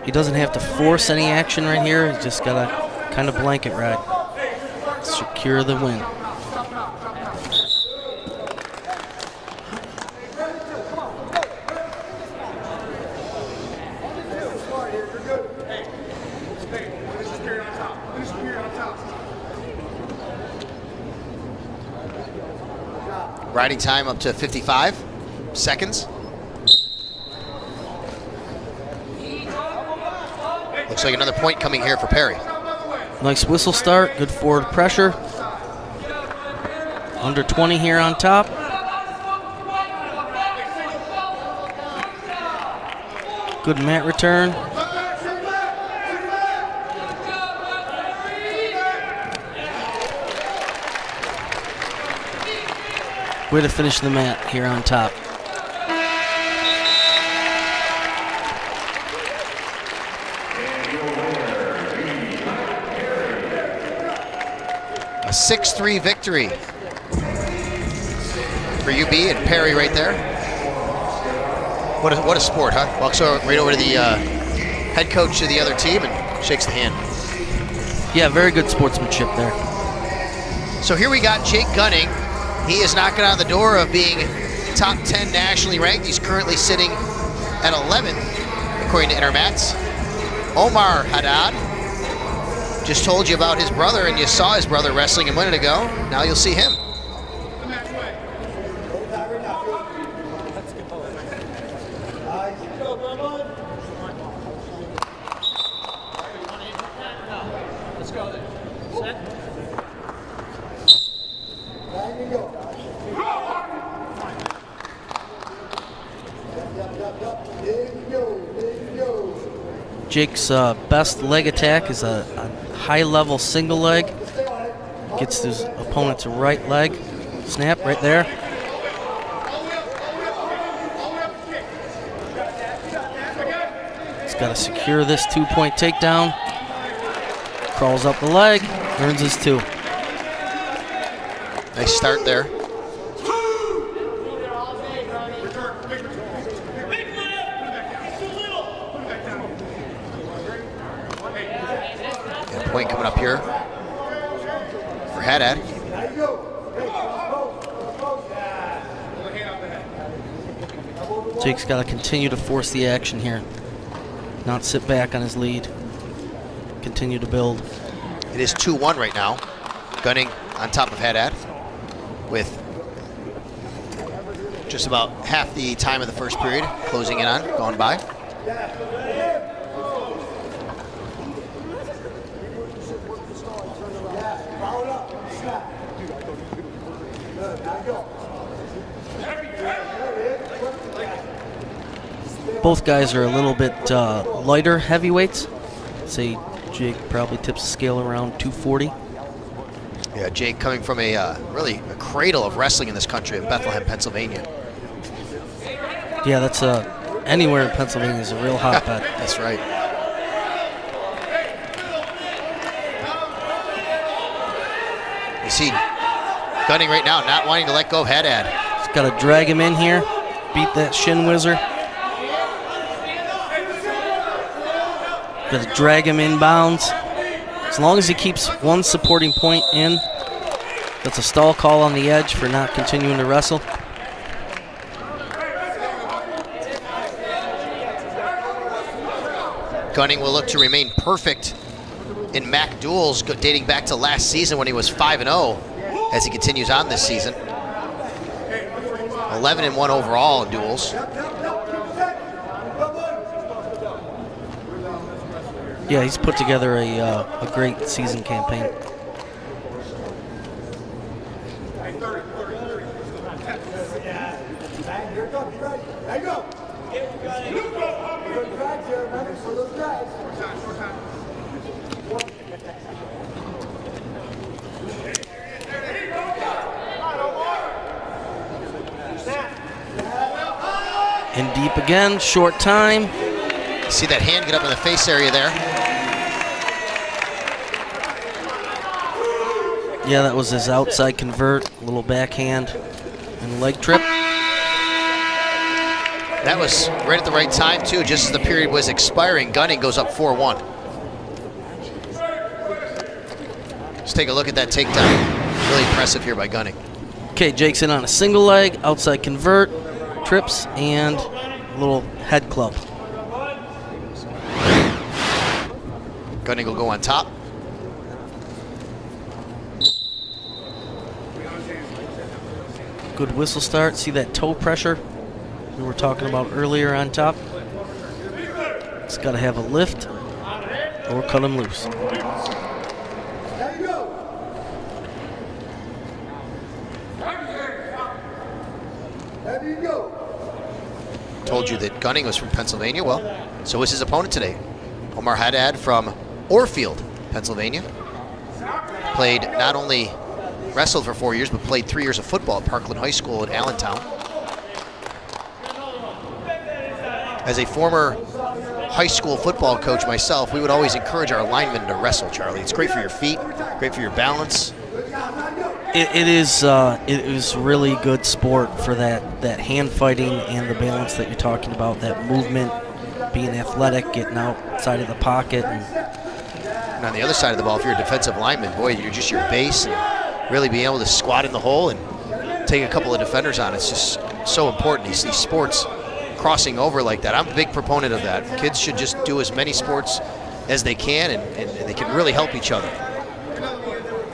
Speaker 1: He doesn't have to force any action right here. He's just got to kind of blanket ride. secure the win.
Speaker 2: Riding time up to 55 seconds. Looks like another point coming here for Perry.
Speaker 1: Nice whistle start, good forward pressure. Under 20 here on top. Good mat return. Way to finish the mat here on top.
Speaker 2: A 6-3 victory for UB and Perry right there. What a sport, huh? Walks right over to the head coach of the other team and shakes the hand.
Speaker 1: Yeah, very good sportsmanship there.
Speaker 2: So here we got Jake Gunning. He is knocking on the door of being top 10 nationally ranked. He's currently sitting at 11th, according to Intermats. Omar Haddad just told you about his brother, and you saw his brother wrestling a minute ago. Now you'll see him.
Speaker 1: Jake's best leg attack is a high-level single leg. Gets his opponent's right leg. Snap right there. He's got to secure this 2-point takedown. Crawls up the leg, earns his 2.
Speaker 2: Nice start there. Point coming up here for Haddad.
Speaker 1: Jake's got to continue to force the action here, not sit back on his lead. Continue to build.
Speaker 2: It is 2-1 right now. Gunning on top of Haddad with just about half the time of the first period closing in on, going by.
Speaker 1: Both guys are a little bit lighter heavyweights. Say Jake probably tips the scale around 240.
Speaker 2: Yeah, Jake coming from really a cradle of wrestling in this country in Bethlehem, Pennsylvania.
Speaker 1: Yeah, that's anywhere in Pennsylvania is a real hotbed.
Speaker 2: That's right. You see Gunning right now not wanting to let go of Haddad.
Speaker 1: He's got to drag him in here, beat that shin whizzer. Got to drag him inbounds. As long as he keeps one supporting point in, that's a stall call on the edge for not continuing to wrestle.
Speaker 2: Gunning will look to remain perfect in MAC duels dating back to last season when he was 5-0 as he continues on this season. 11-1 overall in duels.
Speaker 1: Yeah, he's put together a great season campaign. In deep again, short time.
Speaker 2: See that hand get up in the face area there.
Speaker 1: Yeah, that was his outside convert, little backhand and leg trip.
Speaker 2: That was right at the right time too, just as the period was expiring. Gunning goes up 4-1. Let's take a look at that takedown. Really impressive here by Gunning.
Speaker 1: Okay, Jake's in on a single leg, outside convert, trips, and a little head club.
Speaker 2: Gunning will go on top.
Speaker 1: Good whistle start. See that toe pressure we were talking about earlier on top? It's got to have a lift or cut him loose.
Speaker 2: Told you that Gunning was from Pennsylvania. Well, so was his opponent today. Omar Haddad from Orfield, Pennsylvania. Played not only wrestled for 4 years, but played 3 years of football at Parkland High School in Allentown. As a former high school football coach myself, we would always encourage our linemen to wrestle, Charlie. It's great for your feet, great for your balance.
Speaker 1: It is really good sport for that hand fighting and the balance that you're talking about, that movement, being athletic, getting outside of the pocket.
Speaker 2: And on the other side of the ball, if you're a defensive lineman, boy, you're just your base, and really being able to squat in the hole and take a couple of defenders on. It's just so important, these sports crossing over like that. I'm a big proponent of that. Kids should just do as many sports as they can, and they can really help each other.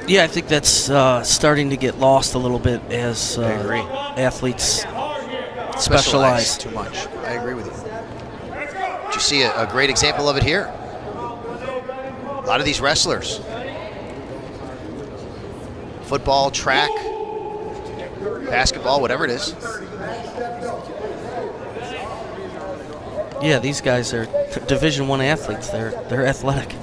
Speaker 1: Yeah, I think that's starting to get lost a little bit as athletes specialize
Speaker 2: too much. I agree with you. But you see a great example of it here. A lot of these wrestlers, football, track, basketball, whatever it is.
Speaker 1: Yeah, these guys are Division I athletes. They're athletic.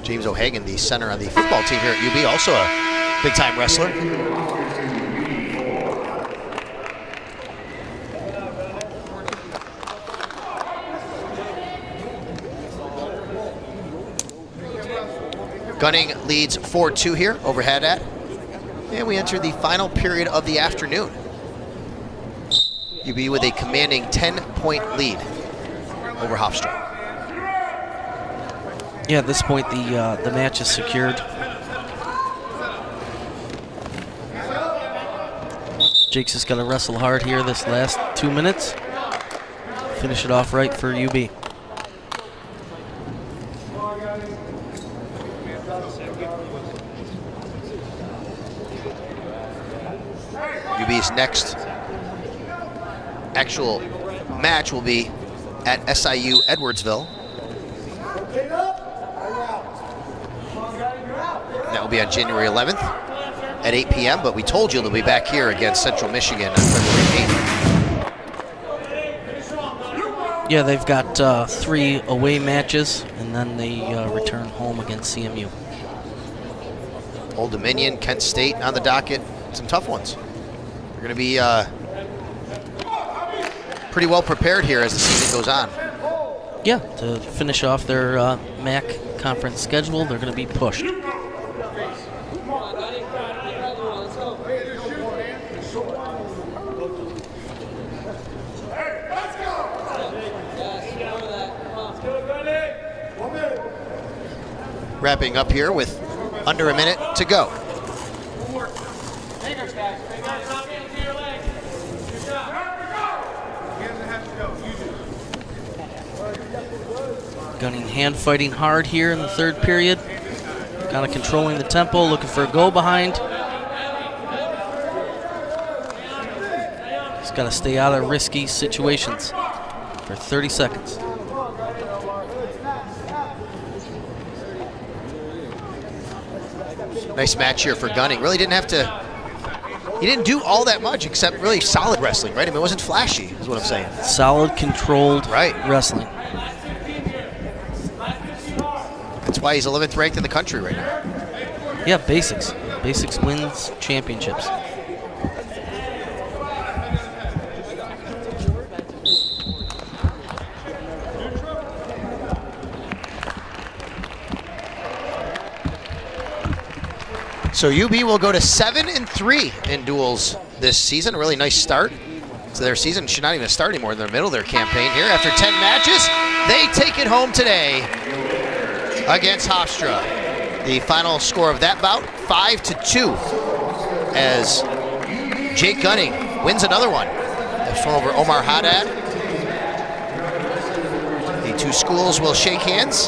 Speaker 2: James O'Hagan, the center on the football team here at UB, also a big-time wrestler. Gunning leads 4-2 here over Haddad. And we enter the final period of the afternoon. UB with a commanding 10-point lead over Hofstra.
Speaker 1: Yeah, at this point the match is secured. Jake's just got to wrestle hard here this last 2 minutes. Finish it off right for UB.
Speaker 2: UB's next actual match will be at SIU Edwardsville. That will be on January 11th at 8 p.m., but we told you they'll be back here against Central Michigan on February 8th.
Speaker 1: Yeah, they've got 3 away matches, and then they return home against CMU.
Speaker 2: Old Dominion, Kent State on the docket. Some tough ones. They're going to be pretty well prepared here as the season goes on.
Speaker 1: Yeah, to finish off their MAC conference schedule, they're going to be pushed.
Speaker 2: Wrapping up here with under a minute to go.
Speaker 1: Gunning hand fighting hard here in the third period. Kind of controlling the tempo, looking for a go behind. He's got to stay out of risky situations for 30 seconds.
Speaker 2: Nice match here for Gunning. Really didn't have to, he didn't do all that much except really solid wrestling, right? I mean, it wasn't flashy, is what I'm saying.
Speaker 1: Solid, controlled wrestling.
Speaker 2: That's why he's 11th ranked in the country right now.
Speaker 1: Yeah, basics. Basics wins championships.
Speaker 2: So UB will go to 7-3 in duels this season. A really nice start to their season. Should not even start anymore in the middle of their campaign here. After 10 matches, they take it home today against Hofstra. The final score of that bout, 5-2, as Jake Gunning wins another one. This one over Omar Haddad. The two schools will shake hands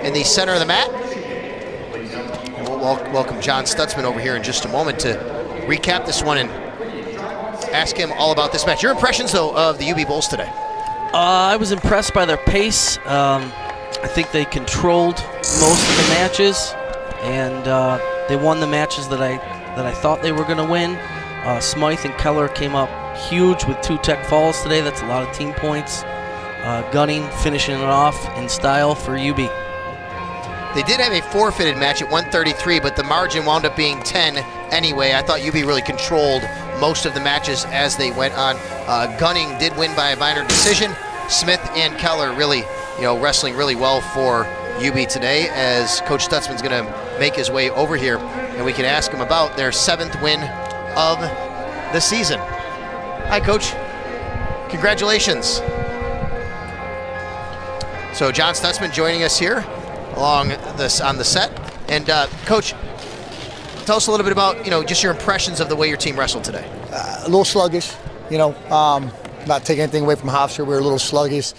Speaker 2: in the center of the mat. And we'll welcome John Stutzman over here in just a moment to recap this one and ask him all about this match. Your impressions, though, of the UB Bulls today?
Speaker 1: I was impressed by their pace. I think they controlled most of the matches, and they won the matches that I thought they were going to win. Smythe and Keller came up huge with 2 tech falls today. That's a lot of team points. Gunning finishing it off in style for UB.
Speaker 2: They did have a forfeited match at 133, but the margin wound up being 10 anyway. I thought UB really controlled most of the matches as they went on. Gunning did win by a minor decision. Smith and Keller really, wrestling really well for UB today, as Coach Stutzman's going to make his way over here, and we can ask him about their 7th win of the season. Hi, Coach. Congratulations. So John Stutzman joining us here along this on the set. And Coach, tell us a little bit about just your impressions of the way your team wrestled today.
Speaker 3: A little sluggish, not taking anything away from Hofstra. We were a little sluggish.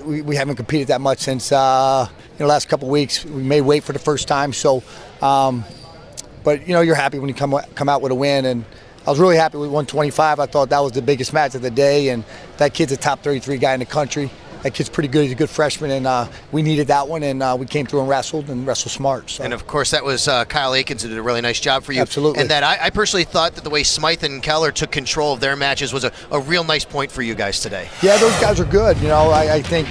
Speaker 3: We haven't competed that much since the last couple weeks. We made weight for the first time. So, but you're happy when you come out with a win. And I was really happy with 125. I thought that was the biggest match of the day. And that kid's a top 33 guy in the country. That kid's pretty good. He's a good freshman, and we needed that one, and we came through and wrestled smart. So.
Speaker 2: And, of course, that was Kyle Akins who did a really nice job for you.
Speaker 3: Absolutely.
Speaker 2: And that I personally thought that the way Smythe and Keller took control of their matches was a real nice point for you guys today.
Speaker 3: Yeah, those guys are good. I think,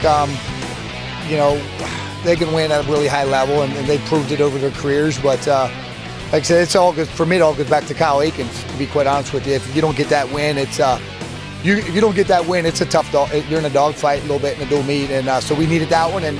Speaker 3: they can win at a really high level, and they proved it over their careers. But, like I said, it's all good. For me, it all goes back to Kyle Akins, to be quite honest with you. If you don't get that win, it's if you don't get that win, it's a tough dog. You're in a dog fight a little bit in the dual meet, and so we needed that one. And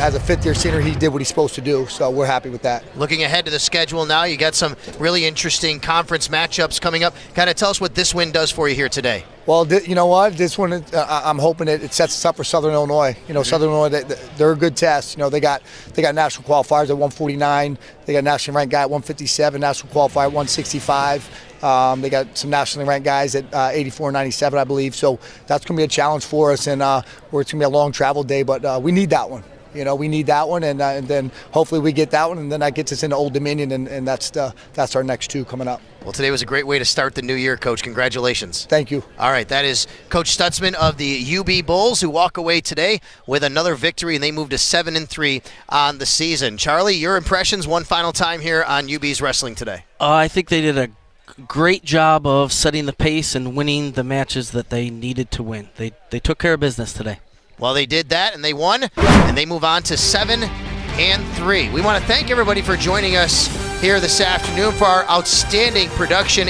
Speaker 3: as a fifth-year senior, he did what he's supposed to do. So we're happy with that.
Speaker 2: Looking ahead to the schedule now, you got some really interesting conference matchups coming up. Kind of tell us what this win does for you here today.
Speaker 3: Well, you know what? This one, I'm hoping it sets us up for Southern Illinois. Southern Illinois, they're a good test. They got national qualifiers at 149. They got nationally ranked guy at 157. National qualifier at 165. They got some nationally ranked guys at 84 and 97, I believe. So that's going to be a challenge for us, and where it's going to be a long travel day. But we need that one. We need that one, and then hopefully we get that one, and then that gets us into Old Dominion, and that's our next 2 coming up.
Speaker 2: Well, today was a great way to start the new year, Coach. Congratulations.
Speaker 3: Thank you.
Speaker 2: All right, that is Coach Stutzman of the UB Bulls, who walk away today with another victory, and they move to 7-3 on the season. Charlie, your impressions one final time here on UB's wrestling today.
Speaker 1: I think they did a great job of setting the pace and winning the matches that they needed to win. They took care of business today.
Speaker 2: Well, they did that, and they won, and they move on to 7-3. We want to thank everybody for joining us here this afternoon for our outstanding production.